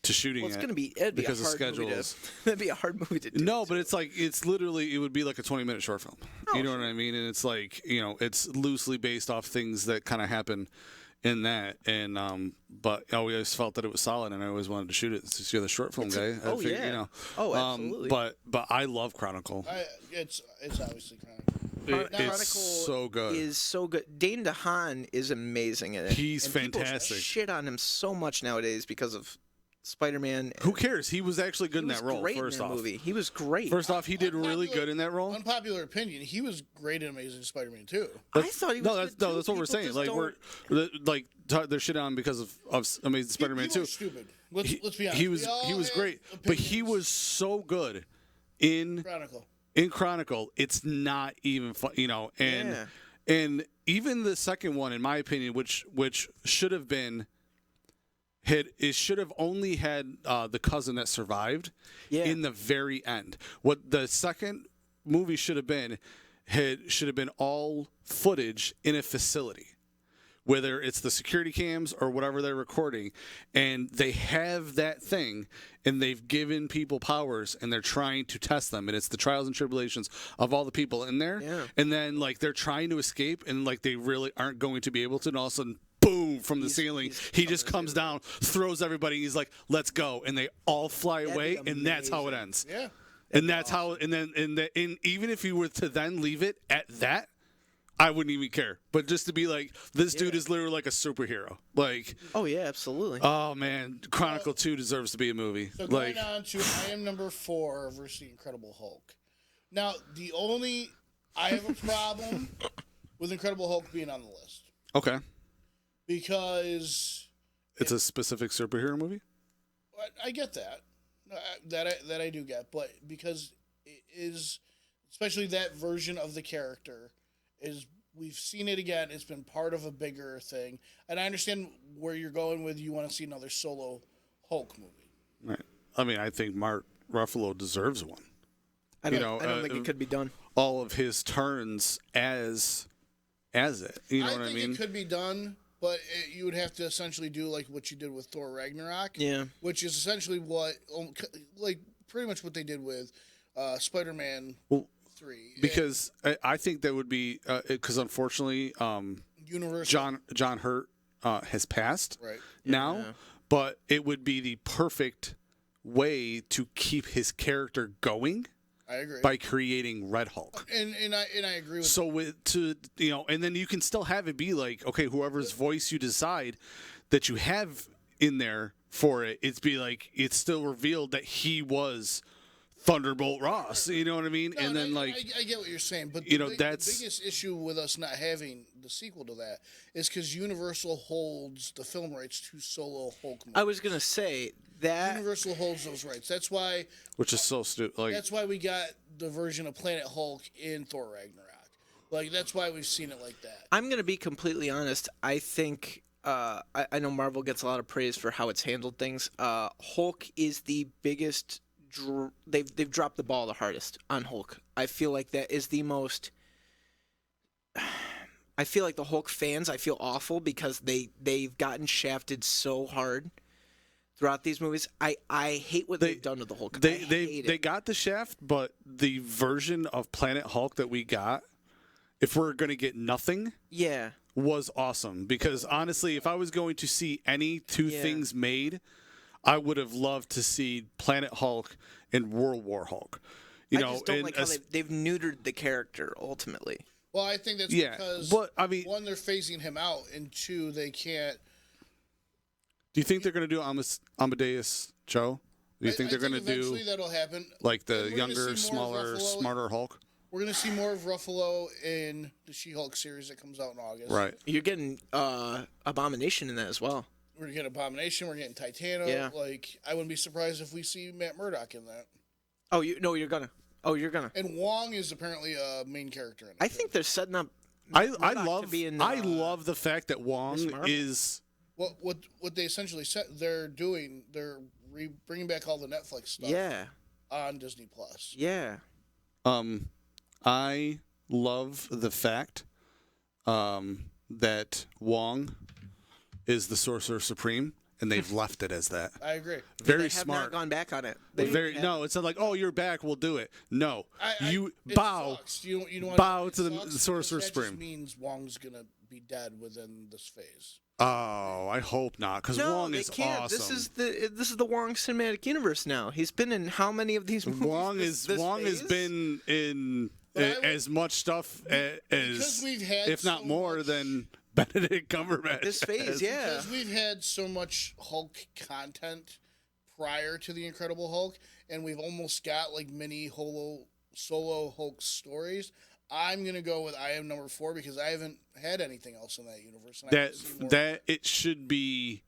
[SPEAKER 2] to shooting
[SPEAKER 3] Well, it's
[SPEAKER 2] it
[SPEAKER 3] gonna be it'd be
[SPEAKER 2] because
[SPEAKER 3] a
[SPEAKER 2] of
[SPEAKER 3] hard movie
[SPEAKER 2] schedules.
[SPEAKER 3] that'd be a hard movie to do.
[SPEAKER 2] No, but it's like it would be like a 20-minute short film.
[SPEAKER 3] Oh,
[SPEAKER 2] you know what I mean? And it's like, it's loosely based off things that kind of happen in that. And but I always felt that it was solid, and I always wanted to shoot it. Since you're the short film guy, I figured,
[SPEAKER 3] yeah. Oh, absolutely.
[SPEAKER 2] But I love Chronicle.
[SPEAKER 1] it's obviously Chronicle.
[SPEAKER 2] It's so good.
[SPEAKER 3] Is so good. Dane DeHaan is amazing in it.
[SPEAKER 2] He's
[SPEAKER 3] and people
[SPEAKER 2] fantastic.
[SPEAKER 3] shit on him so much nowadays because of Spider-Man.
[SPEAKER 2] Who cares? He was actually good in
[SPEAKER 3] He was
[SPEAKER 2] that role.
[SPEAKER 3] great
[SPEAKER 2] First
[SPEAKER 3] in that
[SPEAKER 2] off,
[SPEAKER 3] movie. He was great.
[SPEAKER 2] First off, he did really good in that role.
[SPEAKER 1] Unpopular opinion, he was great in Amazing Spider-Man 2.
[SPEAKER 3] I thought he was
[SPEAKER 2] That's
[SPEAKER 3] good too.
[SPEAKER 2] that's what we're
[SPEAKER 3] People
[SPEAKER 2] saying.
[SPEAKER 3] just
[SPEAKER 2] Like
[SPEAKER 3] don't-
[SPEAKER 2] they're shit on because of Amazing Spider-Man
[SPEAKER 1] People
[SPEAKER 2] 2.
[SPEAKER 1] are stupid. Let's be honest.
[SPEAKER 2] He
[SPEAKER 1] We
[SPEAKER 2] was
[SPEAKER 1] all have
[SPEAKER 2] great, but he
[SPEAKER 1] opinions.
[SPEAKER 2] was so good in Chronicle. It's not even fun,
[SPEAKER 3] Yeah.
[SPEAKER 2] and even the second one, in my opinion, which should have been. It should have only had the cousin that survived in the very end. What the second movie should have been all footage in a facility, whether it's the security cams or whatever they're recording, and they have that thing, and they've given people powers, and they're trying to test them, and it's the trials and tribulations of all the people in there, and then like they're trying to escape, and like they really aren't going to be able to, and all of a sudden, boom, from the ceiling, he just comes down, throws everybody, he's like, let's go, and they all fly away, and that's how it ends.
[SPEAKER 1] Yeah.
[SPEAKER 2] And that's how, and even if you were to then leave it at that, I wouldn't even care. But just to be like, this dude is literally like a superhero. Like,
[SPEAKER 3] Oh yeah, absolutely.
[SPEAKER 2] oh man, Chronicle 2 deserves to be a movie.
[SPEAKER 1] So
[SPEAKER 2] Like,
[SPEAKER 1] going on to I Am Number 4 versus the Incredible Hulk. Now, I have a problem with Incredible Hulk being on the list
[SPEAKER 2] okay,
[SPEAKER 1] because
[SPEAKER 2] it's a specific superhero movie.
[SPEAKER 1] I get that. That I do get, but because it is, especially that version of the character, is we've seen it again. It's been part of a bigger thing, and I understand where you're going with. You want to see another solo Hulk movie.
[SPEAKER 2] Right. I mean, I think Mark Ruffalo deserves one.
[SPEAKER 3] I don't think it could be done.
[SPEAKER 2] All of his turns as it. You know what I
[SPEAKER 1] think
[SPEAKER 2] mean?
[SPEAKER 1] it could be done, but you would have to essentially do like what you did with Thor Ragnarok.
[SPEAKER 3] Yeah.
[SPEAKER 1] Which is essentially like pretty much what they did with Spider-Man 3.
[SPEAKER 2] Because I think that would be because unfortunately,
[SPEAKER 1] Universal.
[SPEAKER 2] John Hurt has passed
[SPEAKER 1] Right.
[SPEAKER 2] now,
[SPEAKER 3] Yeah.
[SPEAKER 2] but it would be the perfect way to keep his character going
[SPEAKER 1] I agree.
[SPEAKER 2] by creating Red Hulk.
[SPEAKER 1] And I agree with
[SPEAKER 2] So and then you can still have it be like, okay, whoever's voice you decide that you have in there for it, it's still revealed that he was Thunderbolt Ross. You know what I mean?
[SPEAKER 1] No,
[SPEAKER 2] and then
[SPEAKER 1] I get what you're saying, but
[SPEAKER 2] that's
[SPEAKER 1] the biggest issue with us not having the sequel to that is because Universal holds the film rights to solo Hulk movies.
[SPEAKER 3] I was gonna say that.
[SPEAKER 1] Universal holds those rights. That's why.
[SPEAKER 2] which is so stupid. Like,
[SPEAKER 1] That's why we got the version of Planet Hulk in Thor Ragnarok. Like that's why we've seen it like that.
[SPEAKER 3] I'm gonna be completely honest. I think I know Marvel gets a lot of praise for how it's handled things. Hulk is the biggest. They've dropped the ball the hardest on Hulk. I feel like that is the most. I feel like the Hulk fans. I feel awful because they've gotten shafted so hard throughout these movies. I hate what they've done to the Hulk.
[SPEAKER 2] They got the shaft, but the version of Planet Hulk that we got, if we're gonna get nothing,
[SPEAKER 3] yeah.
[SPEAKER 2] was awesome because honestly, if I was going to see any two
[SPEAKER 3] Yeah.
[SPEAKER 2] things made, I would have loved to see Planet Hulk and World War Hulk. You know,
[SPEAKER 3] I just don't
[SPEAKER 2] and
[SPEAKER 3] like how they've neutered the character ultimately.
[SPEAKER 1] Well, I think that's
[SPEAKER 2] Yeah,
[SPEAKER 1] because
[SPEAKER 2] but, I mean-
[SPEAKER 1] one, they're phasing him out, and two, they can't.
[SPEAKER 2] Do you think they're going to do Amadeus Cho? Do you think they're going to do
[SPEAKER 1] eventually that'll happen?
[SPEAKER 2] like
[SPEAKER 1] And
[SPEAKER 2] the
[SPEAKER 1] we're gonna
[SPEAKER 2] younger,
[SPEAKER 1] see more of
[SPEAKER 2] smaller,
[SPEAKER 1] Ruffalo.
[SPEAKER 2] smarter Hulk?
[SPEAKER 1] We're gonna see more of Ruffalo in the She-Hulk series that comes out in August.
[SPEAKER 2] Right.
[SPEAKER 3] You're getting Abomination in that as well.
[SPEAKER 1] We're getting Abomination. We're getting Titano.
[SPEAKER 3] Yeah.
[SPEAKER 1] Like, I wouldn't be surprised if we see Matt Murdock in that.
[SPEAKER 3] Oh, you're gonna.
[SPEAKER 1] And Wong is apparently a main character in it.
[SPEAKER 3] I think they're setting up.
[SPEAKER 2] I
[SPEAKER 3] Murdock to
[SPEAKER 2] love
[SPEAKER 3] be in,
[SPEAKER 2] I love the fact that Wong
[SPEAKER 3] Miss Marvel?
[SPEAKER 2] is
[SPEAKER 1] What they essentially said they're doing. They're bringing back all the Netflix stuff.
[SPEAKER 3] Yeah.
[SPEAKER 1] On Disney Plus.
[SPEAKER 3] Yeah.
[SPEAKER 2] I love the fact that Wong is the Sorcerer Supreme, and they've left it as that.
[SPEAKER 1] I agree.
[SPEAKER 2] Very
[SPEAKER 3] They have
[SPEAKER 2] smart.
[SPEAKER 3] not gone back on it.
[SPEAKER 2] No, it's not like, oh, you're back, we'll do it. No, you
[SPEAKER 1] It
[SPEAKER 2] bow.
[SPEAKER 1] sucks. You don't
[SPEAKER 2] bow
[SPEAKER 1] it
[SPEAKER 2] to the
[SPEAKER 1] sucks
[SPEAKER 2] Sorcerer
[SPEAKER 1] because that
[SPEAKER 2] Supreme.
[SPEAKER 1] just means Wong's gonna be dead within this phase.
[SPEAKER 2] Oh, I hope not, because
[SPEAKER 3] No,
[SPEAKER 2] Wong
[SPEAKER 3] they
[SPEAKER 2] is
[SPEAKER 3] can't.
[SPEAKER 2] awesome.
[SPEAKER 3] This is the Wong cinematic universe now. He's been in how many of these movies?
[SPEAKER 2] Wong
[SPEAKER 3] this
[SPEAKER 2] has
[SPEAKER 3] phase?
[SPEAKER 2] been in as much stuff as,
[SPEAKER 1] we've had
[SPEAKER 2] if not
[SPEAKER 1] so
[SPEAKER 2] more,
[SPEAKER 1] much-
[SPEAKER 2] than Benedict Cumberbatch.
[SPEAKER 3] This phase,
[SPEAKER 2] has.
[SPEAKER 3] yeah.
[SPEAKER 1] Because we've had so much Hulk content prior to the Incredible Hulk, and we've almost got like mini solo Hulk stories. I'm gonna go with I Am Number 4 because I haven't had anything else in that universe. And I wanna see more.
[SPEAKER 2] That it should be.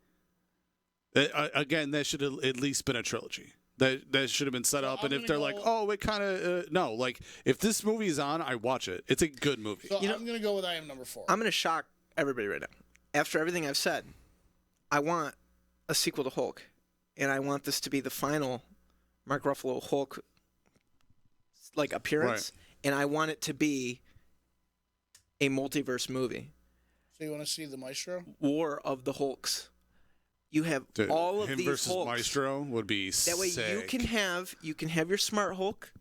[SPEAKER 2] Again, that should have at least been a trilogy. That should have been set up.
[SPEAKER 1] I'm
[SPEAKER 2] And if
[SPEAKER 1] gonna
[SPEAKER 2] they're
[SPEAKER 1] go-
[SPEAKER 2] like, oh, it kind of no, like if this movie is on, I watch it. It's a good movie.
[SPEAKER 1] So I'm gonna go with I Am Number 4.
[SPEAKER 3] I'm gonna shock everybody right now. After everything I've said, I want a sequel to Hulk, and I want this to be the final Mark Ruffalo Hulk like appearance, and I want it to be a multiverse movie.
[SPEAKER 1] So you want to see the Maestro?
[SPEAKER 3] War of the Hulks. You have
[SPEAKER 2] Dude,
[SPEAKER 3] all of
[SPEAKER 2] him
[SPEAKER 3] these
[SPEAKER 2] versus
[SPEAKER 3] Hulks.
[SPEAKER 2] Maestro would be
[SPEAKER 3] That way
[SPEAKER 2] sick.
[SPEAKER 3] you can have your smart Hulk.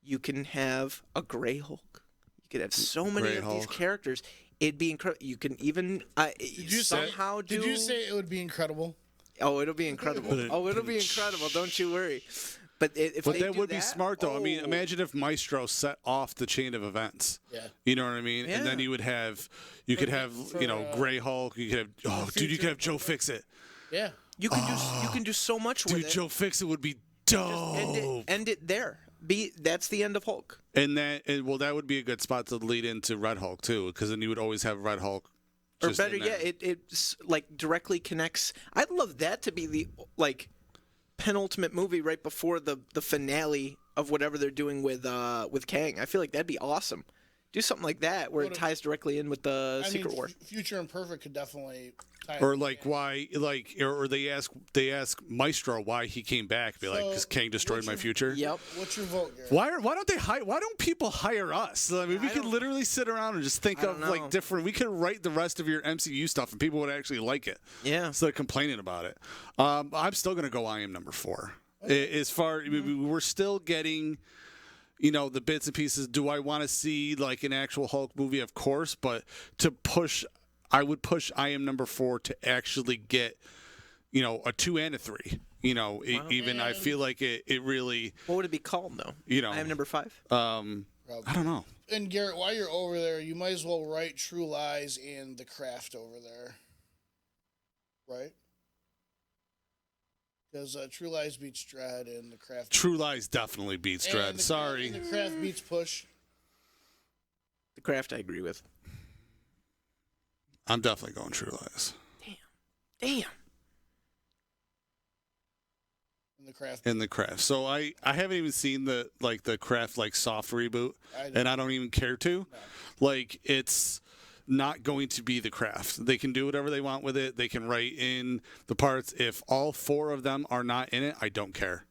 [SPEAKER 3] You can have a gray Hulk. You could have so many
[SPEAKER 2] Gray
[SPEAKER 3] of these
[SPEAKER 2] Hulk.
[SPEAKER 3] characters. It'd be incredible. You can even somehow do.
[SPEAKER 1] Did you say it would be incredible?
[SPEAKER 3] Oh, it'll be incredible. It'll be incredible. Don't you worry. But if
[SPEAKER 2] But
[SPEAKER 3] they
[SPEAKER 2] that
[SPEAKER 3] do
[SPEAKER 2] would be smart, though. I mean, imagine if Maestro set off the chain of events.
[SPEAKER 1] Yeah.
[SPEAKER 2] You know what I mean? And then
[SPEAKER 3] Yeah.
[SPEAKER 2] you would have, you could have, Gray Hulk. You could have, oh, dude, you could have Joe Fixit.
[SPEAKER 1] Yeah.
[SPEAKER 3] you can do so much with
[SPEAKER 2] Dude,
[SPEAKER 3] it.
[SPEAKER 2] Joe Fixit would be dope.
[SPEAKER 3] End it there. That's the end of Hulk.
[SPEAKER 2] And that would be a good spot to lead into Red Hulk too, because then you would always have Red Hulk.
[SPEAKER 3] Or
[SPEAKER 2] just
[SPEAKER 3] better
[SPEAKER 2] in there.
[SPEAKER 3] yet, it's like directly connects. I'd love that to be the like penultimate movie right before the finale of whatever they're doing with Kang. I feel like that'd be awesome. Do something like that where it ties directly in with the Secret War.
[SPEAKER 1] Future Imperfect could definitely. Tie
[SPEAKER 2] Or
[SPEAKER 1] in.
[SPEAKER 2] like why, like, or they ask Maestro why he came back. Be like, because Kang destroyed my future.
[SPEAKER 3] Yep.
[SPEAKER 1] What's your vote, Garrett?
[SPEAKER 2] Why don't they hire? Why don't people hire us? I mean, we could literally sit around and just think
[SPEAKER 3] I
[SPEAKER 2] of
[SPEAKER 3] don't
[SPEAKER 2] like
[SPEAKER 3] know.
[SPEAKER 2] different. We could write the rest of your MCU stuff, and people would actually like it.
[SPEAKER 3] Yeah.
[SPEAKER 2] Instead of complaining about it. I'm still gonna go. I Am Number 4. As far we're still getting, the bits and pieces. Do I want to see like an actual Hulk movie? Of course, but I would push I Am Number 4 to actually get, a 2 and a 3. Even I feel like it really.
[SPEAKER 3] What would it be called though? I am number 5.
[SPEAKER 2] I don't know.
[SPEAKER 1] And Garrett, while you're over there, you might as well write True Lies and The Craft over there. Right? Because True Lies beats Dread and The Craft.
[SPEAKER 2] True Lies definitely beats
[SPEAKER 1] and
[SPEAKER 2] Dread.
[SPEAKER 1] The
[SPEAKER 2] Sorry.
[SPEAKER 1] And The Craft beats Push.
[SPEAKER 3] The Craft, I agree with.
[SPEAKER 2] I'm definitely going True Lies.
[SPEAKER 3] Damn.
[SPEAKER 1] And The Craft.
[SPEAKER 2] In The Craft. So I haven't even seen the Craft soft reboot, and I don't even care to. Like, it's not going to be The Craft. They can do whatever they want with it. They can write in the parts. If all 4 of them are not in it, I don't care.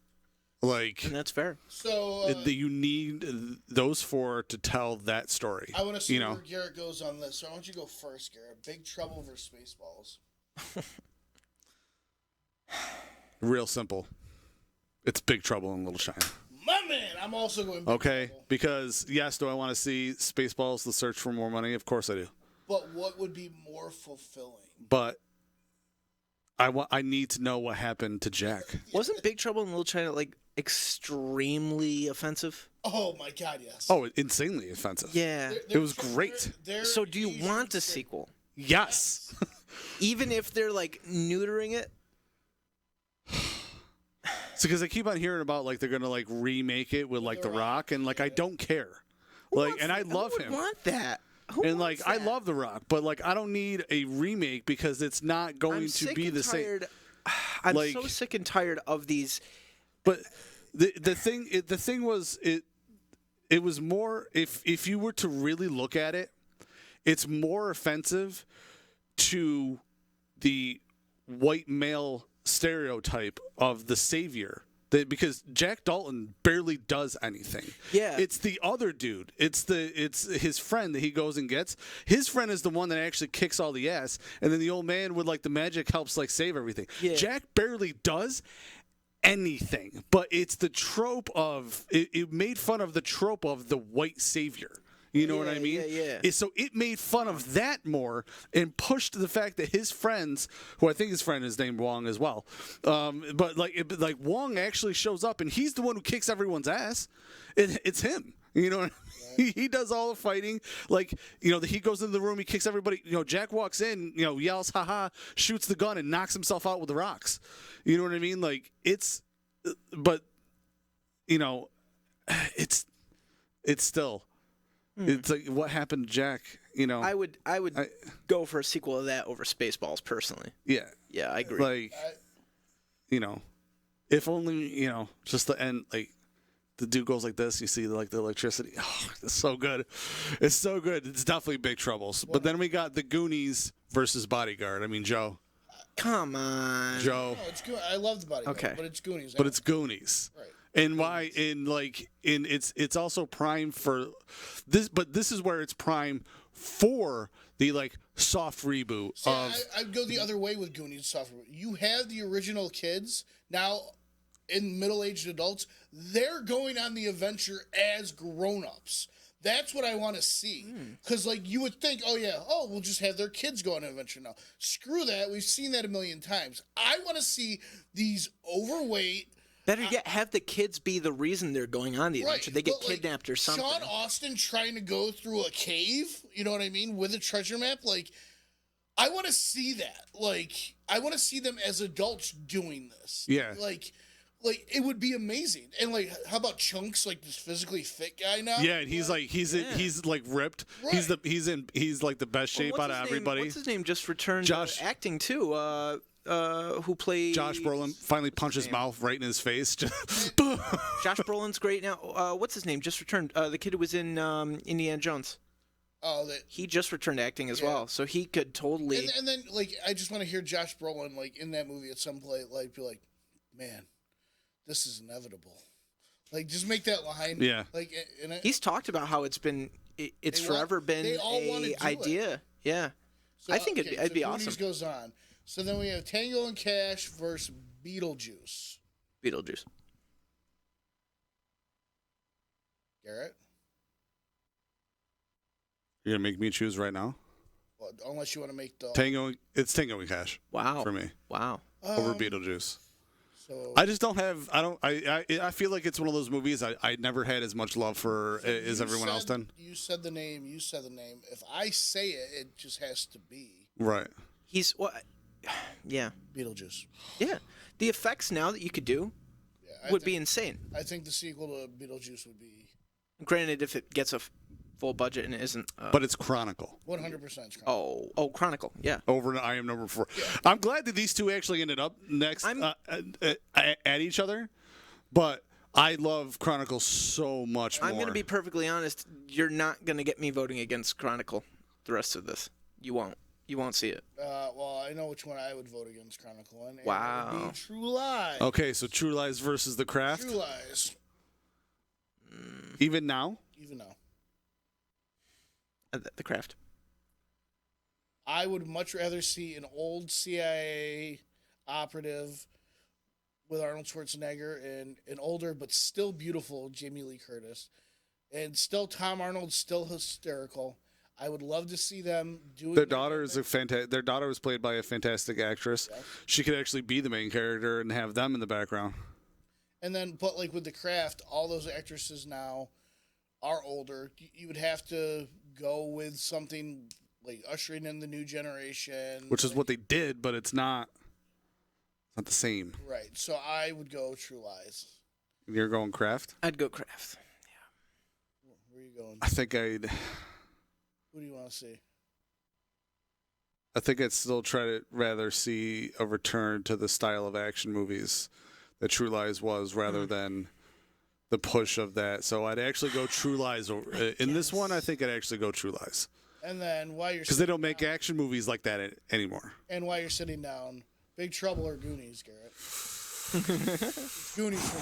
[SPEAKER 2] Like,
[SPEAKER 3] And that's fair.
[SPEAKER 1] So
[SPEAKER 2] you need those 4 to tell that story.
[SPEAKER 1] I want to see where Garrett goes on this. So I want you to go first, Garrett. Big Trouble versus Spaceballs.
[SPEAKER 2] Real simple. It's Big Trouble in Little China.
[SPEAKER 1] My man, I'm also going Big
[SPEAKER 2] Okay,
[SPEAKER 1] Trouble.
[SPEAKER 2] because yes, do I want to see Spaceballs: The Search for More Money? Of course I do.
[SPEAKER 1] But what would be more fulfilling?
[SPEAKER 2] But I need to know what happened to Jack.
[SPEAKER 3] Wasn't Big Trouble in Little China like extremely offensive?
[SPEAKER 1] Oh my God, yes.
[SPEAKER 2] Oh, insanely offensive.
[SPEAKER 3] Yeah.
[SPEAKER 2] It was great.
[SPEAKER 3] So do you want a sequel?
[SPEAKER 2] Yes.
[SPEAKER 3] Even if they're like neutering it?
[SPEAKER 2] So because I keep on hearing about like they're gonna like remake it with like The Rock, and like I don't care. Like, and I love
[SPEAKER 3] Who
[SPEAKER 2] him.
[SPEAKER 3] would want that? Who
[SPEAKER 2] And
[SPEAKER 3] wants
[SPEAKER 2] like I
[SPEAKER 3] that?
[SPEAKER 2] love The Rock, but like I don't need a remake because it's not going
[SPEAKER 3] I'm
[SPEAKER 2] to
[SPEAKER 3] sick
[SPEAKER 2] be
[SPEAKER 3] and
[SPEAKER 2] the same.
[SPEAKER 3] tired. I'm
[SPEAKER 2] Like-
[SPEAKER 3] so sick and tired of these.
[SPEAKER 2] But the thing was it was more if you were to really look at it, it's more offensive to the white male stereotype of the savior. Because Jack Dalton barely does anything.
[SPEAKER 3] Yeah.
[SPEAKER 2] It's the other dude. It's his friend that he goes and gets. His friend is the one that actually kicks all the ass, and then the old man with like the magic helps like save everything.
[SPEAKER 3] Yeah.
[SPEAKER 2] Jack barely does anything, but it's the trope of it made fun of the trope of the white savior. You know what I mean?
[SPEAKER 3] Yeah.
[SPEAKER 2] So it made fun of that more and pushed the fact that his friends, who I think his friend is named Wong as well, but like Wong actually shows up and he's the one who kicks everyone's ass. It's him. You know, he does all the fighting. Like, you know, he goes into the room, he kicks everybody. You know, Jack walks in, you know, yells, "Ha!" shoots the gun and knocks himself out with the rocks. You know what I mean? Like but you know, it's still. It's like what happened to Jack, you know.
[SPEAKER 3] I would go for a sequel of that over Spaceballs personally.
[SPEAKER 2] Yeah.
[SPEAKER 3] Yeah, I agree.
[SPEAKER 2] Like you know, if only, you know, just the end, like the dude goes like this, you see like the electricity. Oh, it's so good. It's so good. It's definitely Big Troubles. But then we got the Goonies versus Bodyguard. I mean, Joe.
[SPEAKER 3] Come on.
[SPEAKER 2] Joe.
[SPEAKER 1] No, it's good. I love the Bodyguard,
[SPEAKER 3] Okay.
[SPEAKER 1] but it's Goonies.
[SPEAKER 2] But it's Goonies.
[SPEAKER 1] Right.
[SPEAKER 2] And why it's also prime for this, but this is where it's prime for the like soft reboot
[SPEAKER 1] See,
[SPEAKER 2] of
[SPEAKER 1] I'd go the other way with Goonies software. You have the original kids now in middle-aged adults. They're going on the adventure as grown-ups. That's what I want to see. Because, like, you would think, we'll just have their kids go on an adventure now. Screw that. We've seen that a million times. I want to see these overweight...
[SPEAKER 3] Better yet, have the kids be the reason they're going on the adventure. They get
[SPEAKER 1] but, like,
[SPEAKER 3] kidnapped or something.
[SPEAKER 1] Sean Austin trying to go through a cave, you know what I mean, with a treasure map. Like, I want to see that. Like, I want to see them as adults doing this.
[SPEAKER 2] Yeah.
[SPEAKER 1] Like it would be amazing. And like, how about Chunks, like this physically fit guy now?
[SPEAKER 2] yeah, and he's like he's like ripped.
[SPEAKER 1] Right.
[SPEAKER 2] He's like the best shape out of everybody.
[SPEAKER 3] What's his name? Just returned
[SPEAKER 2] Josh.
[SPEAKER 3] acting too. Who played
[SPEAKER 2] Josh Brolin finally punched his mouth right in his face. Just
[SPEAKER 3] Josh Brolin's great now. What's his name? Just returned. The kid who was in Indiana Jones.
[SPEAKER 1] Oh, that.
[SPEAKER 3] He just returned acting as well, so he could totally.
[SPEAKER 1] And then, like, I just want to hear Josh Brolin, like, in that movie at some point, like, be like, man, this is inevitable. Like, just make that line.
[SPEAKER 2] Yeah.
[SPEAKER 1] Like, and
[SPEAKER 3] He's talked about how it's forever been
[SPEAKER 1] they all wanna do
[SPEAKER 3] a idea.
[SPEAKER 1] it.
[SPEAKER 3] Yeah,
[SPEAKER 1] so,
[SPEAKER 3] I think
[SPEAKER 1] okay,
[SPEAKER 3] it'd be
[SPEAKER 1] Goonies
[SPEAKER 3] awesome.
[SPEAKER 1] goes on. So then we have Tango and Cash versus Beetlejuice.
[SPEAKER 3] Beetlejuice.
[SPEAKER 1] Garrett?
[SPEAKER 2] You're gonna make me choose right now?
[SPEAKER 1] Well, unless you want to make the...
[SPEAKER 2] Tango. It's Tango and Cash.
[SPEAKER 3] Wow.
[SPEAKER 2] For me,
[SPEAKER 3] Wow.
[SPEAKER 2] over Beetlejuice.
[SPEAKER 1] So
[SPEAKER 2] I just don't have. I feel like it's one of those movies I never had as much love for as
[SPEAKER 1] you
[SPEAKER 2] everyone else did.
[SPEAKER 1] You said the name. You said the name. If I say it, it just has to be
[SPEAKER 2] Right.
[SPEAKER 3] He's what? Yeah.
[SPEAKER 1] Beetlejuice.
[SPEAKER 3] Yeah. The effects now that you could do
[SPEAKER 1] Yeah,
[SPEAKER 3] would be insane.
[SPEAKER 1] I think the sequel to Beetlejuice would be
[SPEAKER 3] Granted, if it gets a full budget and it isn't.
[SPEAKER 2] But it's Chronicle
[SPEAKER 1] 100%.
[SPEAKER 3] Chronicle. Yeah.
[SPEAKER 2] over to I Am Number 4. I'm glad that these two actually ended up next at each other, but I love Chronicle so much more.
[SPEAKER 3] I'm going to be perfectly honest. You're not going to get me voting against Chronicle the rest of this. You won't. You won't see it.
[SPEAKER 1] Well, I know which one I would vote against Chronicle in.
[SPEAKER 3] Wow.
[SPEAKER 1] It would be True Lies.
[SPEAKER 2] Okay, so True Lies versus The Craft.
[SPEAKER 1] True Lies.
[SPEAKER 2] Even now?
[SPEAKER 1] Even now.
[SPEAKER 3] The Craft.
[SPEAKER 1] I would much rather see an old CIA operative with Arnold Schwarzenegger and an older but still beautiful Jamie Lee Curtis. And still Tom Arnold's still hysterical. I would love to see them doing.
[SPEAKER 2] Their daughter is Their daughter was played by a fantastic actress.
[SPEAKER 1] Yes.
[SPEAKER 2] She could actually be the main character and have them in the background.
[SPEAKER 1] And then, but like with The Craft, all those actresses now are older. You would have to go with something like ushering in the new generation,
[SPEAKER 2] Which is what they did, but it's not the same.
[SPEAKER 1] right. So I would go True Lies.
[SPEAKER 2] You're going Kraft?
[SPEAKER 3] I'd go Kraft.
[SPEAKER 1] Where are you going?
[SPEAKER 2] I think I'd
[SPEAKER 1] Who do you want to see?
[SPEAKER 2] still try to rather see a return to the style of action movies that True Lies was rather than the push of that. So I'd actually go True Lies. In this one, I think I'd actually go True Lies.
[SPEAKER 1] And then while you're
[SPEAKER 2] Because they don't make action movies like that anymore.
[SPEAKER 1] and while you're sitting down, Big Trouble or Goonies, Garrett? Goonies for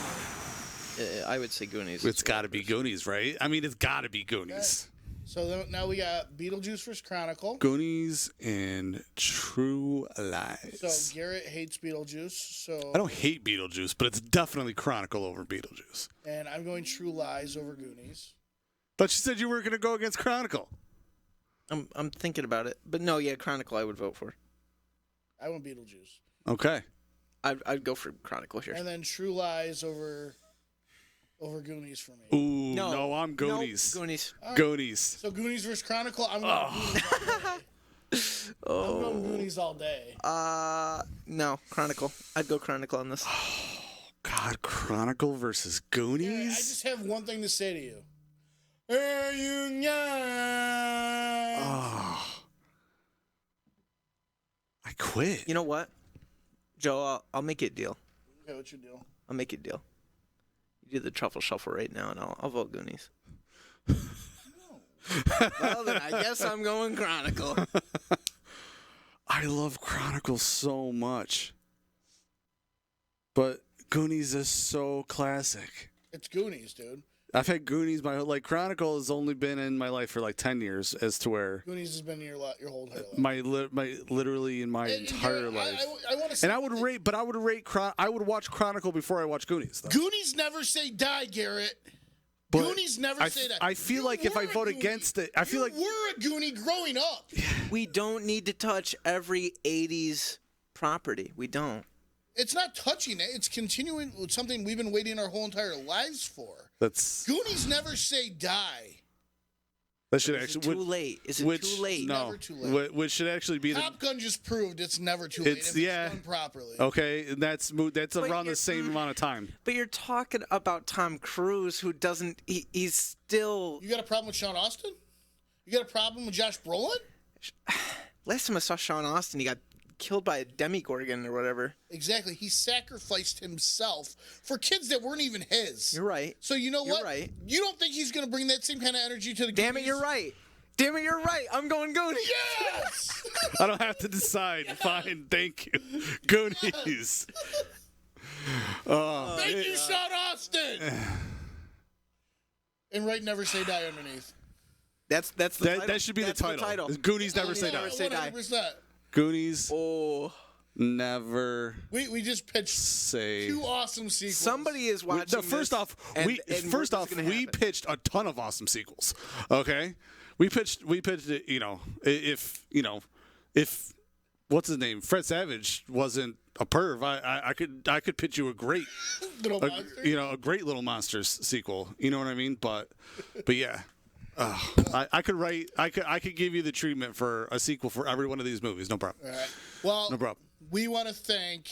[SPEAKER 1] me.
[SPEAKER 3] I would say Goonies.
[SPEAKER 2] It's got to be Goonies, right? I mean, it's got to be Goonies.
[SPEAKER 1] So now we got Beetlejuice vs. Chronicle.
[SPEAKER 2] Goonies and True Lies.
[SPEAKER 1] So Garrett hates Beetlejuice. So
[SPEAKER 2] I don't hate Beetlejuice, but it's definitely Chronicle over Beetlejuice.
[SPEAKER 1] and I'm going True Lies over Goonies.
[SPEAKER 2] But you said you were going to go against Chronicle.
[SPEAKER 3] I'm thinking about it, but no, yeah, Chronicle I would vote for.
[SPEAKER 1] I want Beetlejuice.
[SPEAKER 2] Okay.
[SPEAKER 3] I'd go for Chronicle here.
[SPEAKER 1] And then True Lies over Goonies for me.
[SPEAKER 2] Ooh, no, I'm Goonies.
[SPEAKER 3] Nope, Goonies.
[SPEAKER 2] Goonies.
[SPEAKER 1] So Goonies vs. Chronicle, I'm going Goonies all day. I'm going Goonies all day.
[SPEAKER 3] No, Chronicle. I'd go Chronicle on this.
[SPEAKER 2] God, Chronicle versus
[SPEAKER 1] Yeah, I
[SPEAKER 2] Goonies?
[SPEAKER 1] just have one thing to say to you. Are you young?
[SPEAKER 2] Oh. I quit.
[SPEAKER 3] You know what, Joe? I'll make it a deal.
[SPEAKER 1] Okay, what's your deal?
[SPEAKER 3] I'll make it a deal. You do the truffle shuffle right now, and I'll vote Goonies. Well, then I guess I'm going Chronicle.
[SPEAKER 2] I love Chronicle so much. But Goonies is so classic.
[SPEAKER 1] It's Goonies, dude.
[SPEAKER 2] I've had Goonies Chronicle has only been in my life for like 10 years as to where
[SPEAKER 1] Goonies has been your whole entire life.
[SPEAKER 2] literally in my entire
[SPEAKER 1] Garrett,
[SPEAKER 2] life.
[SPEAKER 1] I want to say
[SPEAKER 2] And I would watch Chronicle before I watch Goonies though.
[SPEAKER 1] Goonies never say die, Garrett.
[SPEAKER 2] But
[SPEAKER 1] Goonies never say that.
[SPEAKER 2] I feel like if I vote against it, I feel like
[SPEAKER 1] we're a Goonie growing up.
[SPEAKER 3] We don't need to touch every 80s property. We don't.
[SPEAKER 1] It's not touching it. It's continuing with something we've been waiting our whole entire lives for.
[SPEAKER 2] that's
[SPEAKER 1] Goonies never say die.
[SPEAKER 2] that should
[SPEAKER 3] Is
[SPEAKER 2] actually
[SPEAKER 3] it too late? Is it
[SPEAKER 2] which,
[SPEAKER 3] too late?
[SPEAKER 2] No,
[SPEAKER 1] Never too late.
[SPEAKER 2] Which should actually be
[SPEAKER 1] Top Gun just proved it's never too late
[SPEAKER 2] It's-
[SPEAKER 1] if
[SPEAKER 2] yeah.
[SPEAKER 1] it's done properly.
[SPEAKER 2] okay, and that's around the
[SPEAKER 3] you're-
[SPEAKER 2] same amount of time.
[SPEAKER 3] But you're talking about Tom Cruise, who doesn't. He's still.
[SPEAKER 1] You got a problem with Sean Austin? You got a problem with Josh Brolin?
[SPEAKER 3] Last time I saw Sean Austin, he got killed by a demigorgon or whatever.
[SPEAKER 1] Exactly. He sacrificed himself for kids that weren't even his.
[SPEAKER 3] You're right.
[SPEAKER 1] So you know
[SPEAKER 3] You're
[SPEAKER 1] what?
[SPEAKER 3] right.
[SPEAKER 1] You don't think he's going to bring that same kind of energy to the
[SPEAKER 3] Damn it,
[SPEAKER 1] Goonies?
[SPEAKER 3] you're right. Damn it, you're right. I'm going Goonies.
[SPEAKER 1] Yes!
[SPEAKER 2] I don't have to decide. Fine, thank you. Goonies.
[SPEAKER 1] Thank you, Sean Austin! And write Never Say Die underneath.
[SPEAKER 3] That's the title.
[SPEAKER 2] That should be
[SPEAKER 3] That's
[SPEAKER 2] the title.
[SPEAKER 3] The
[SPEAKER 2] Goonies never say
[SPEAKER 3] Never
[SPEAKER 2] die.
[SPEAKER 3] Say Die.
[SPEAKER 1] 100%.
[SPEAKER 2] Goonies
[SPEAKER 3] Oh,
[SPEAKER 2] never
[SPEAKER 1] We just pitched
[SPEAKER 2] say.
[SPEAKER 1] two awesome sequels.
[SPEAKER 3] somebody is watching.
[SPEAKER 2] No, first
[SPEAKER 3] this,
[SPEAKER 2] off,
[SPEAKER 3] and
[SPEAKER 2] we
[SPEAKER 3] what's gonna happen?
[SPEAKER 2] pitched a ton of awesome sequels. Okay, we pitched it. If what's his name, Fred Savage wasn't a perv, I could pitch you a great,
[SPEAKER 1] Little Monster.
[SPEAKER 2] a great Little Monsters sequel. You know what I mean? But yeah. I could give you the treatment for a sequel for every one of these movies. No problem.
[SPEAKER 1] All right. Well,
[SPEAKER 2] No problem.
[SPEAKER 1] we want to thank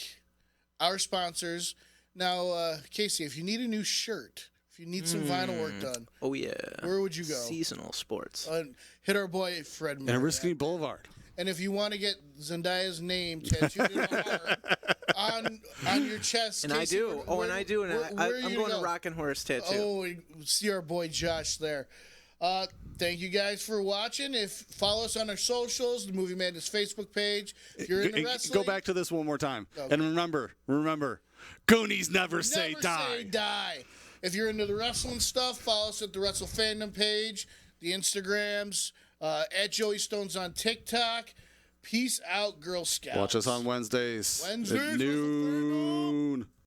[SPEAKER 1] our sponsors. Now, Casey, if you need a new shirt, if you need some vinyl work done,
[SPEAKER 3] Oh yeah.
[SPEAKER 1] where would you go?
[SPEAKER 3] Seasonal sports.
[SPEAKER 1] Hit our boy Fred
[SPEAKER 2] And
[SPEAKER 1] Murray.
[SPEAKER 2] Risky Boulevard.
[SPEAKER 1] And if you want to get Zendaya's name tattooed in a heart on your chest,
[SPEAKER 3] And I
[SPEAKER 1] Casey,
[SPEAKER 3] do. And I do. And
[SPEAKER 1] where are
[SPEAKER 3] I'm
[SPEAKER 1] you
[SPEAKER 3] going to
[SPEAKER 1] go?
[SPEAKER 3] Rockin' Horse Tattoo.
[SPEAKER 1] Oh, we see our boy Josh there. Thank you guys for watching. Follow us on our socials, the Movie Madness Facebook page. If you're into wrestling,
[SPEAKER 2] Go back to this one more time.
[SPEAKER 1] Okay.
[SPEAKER 2] And remember, Goonies never say
[SPEAKER 1] never
[SPEAKER 2] die.
[SPEAKER 1] say die. If you're into the wrestling stuff, follow us at the Wrestle Fandom page, the Instagrams, at Joey Stones on TikTok. Peace out, Girl Scouts.
[SPEAKER 2] Watch us on Wednesdays.
[SPEAKER 1] Wednesdays,
[SPEAKER 2] At
[SPEAKER 1] Wrestle Fandom.
[SPEAKER 2] noon.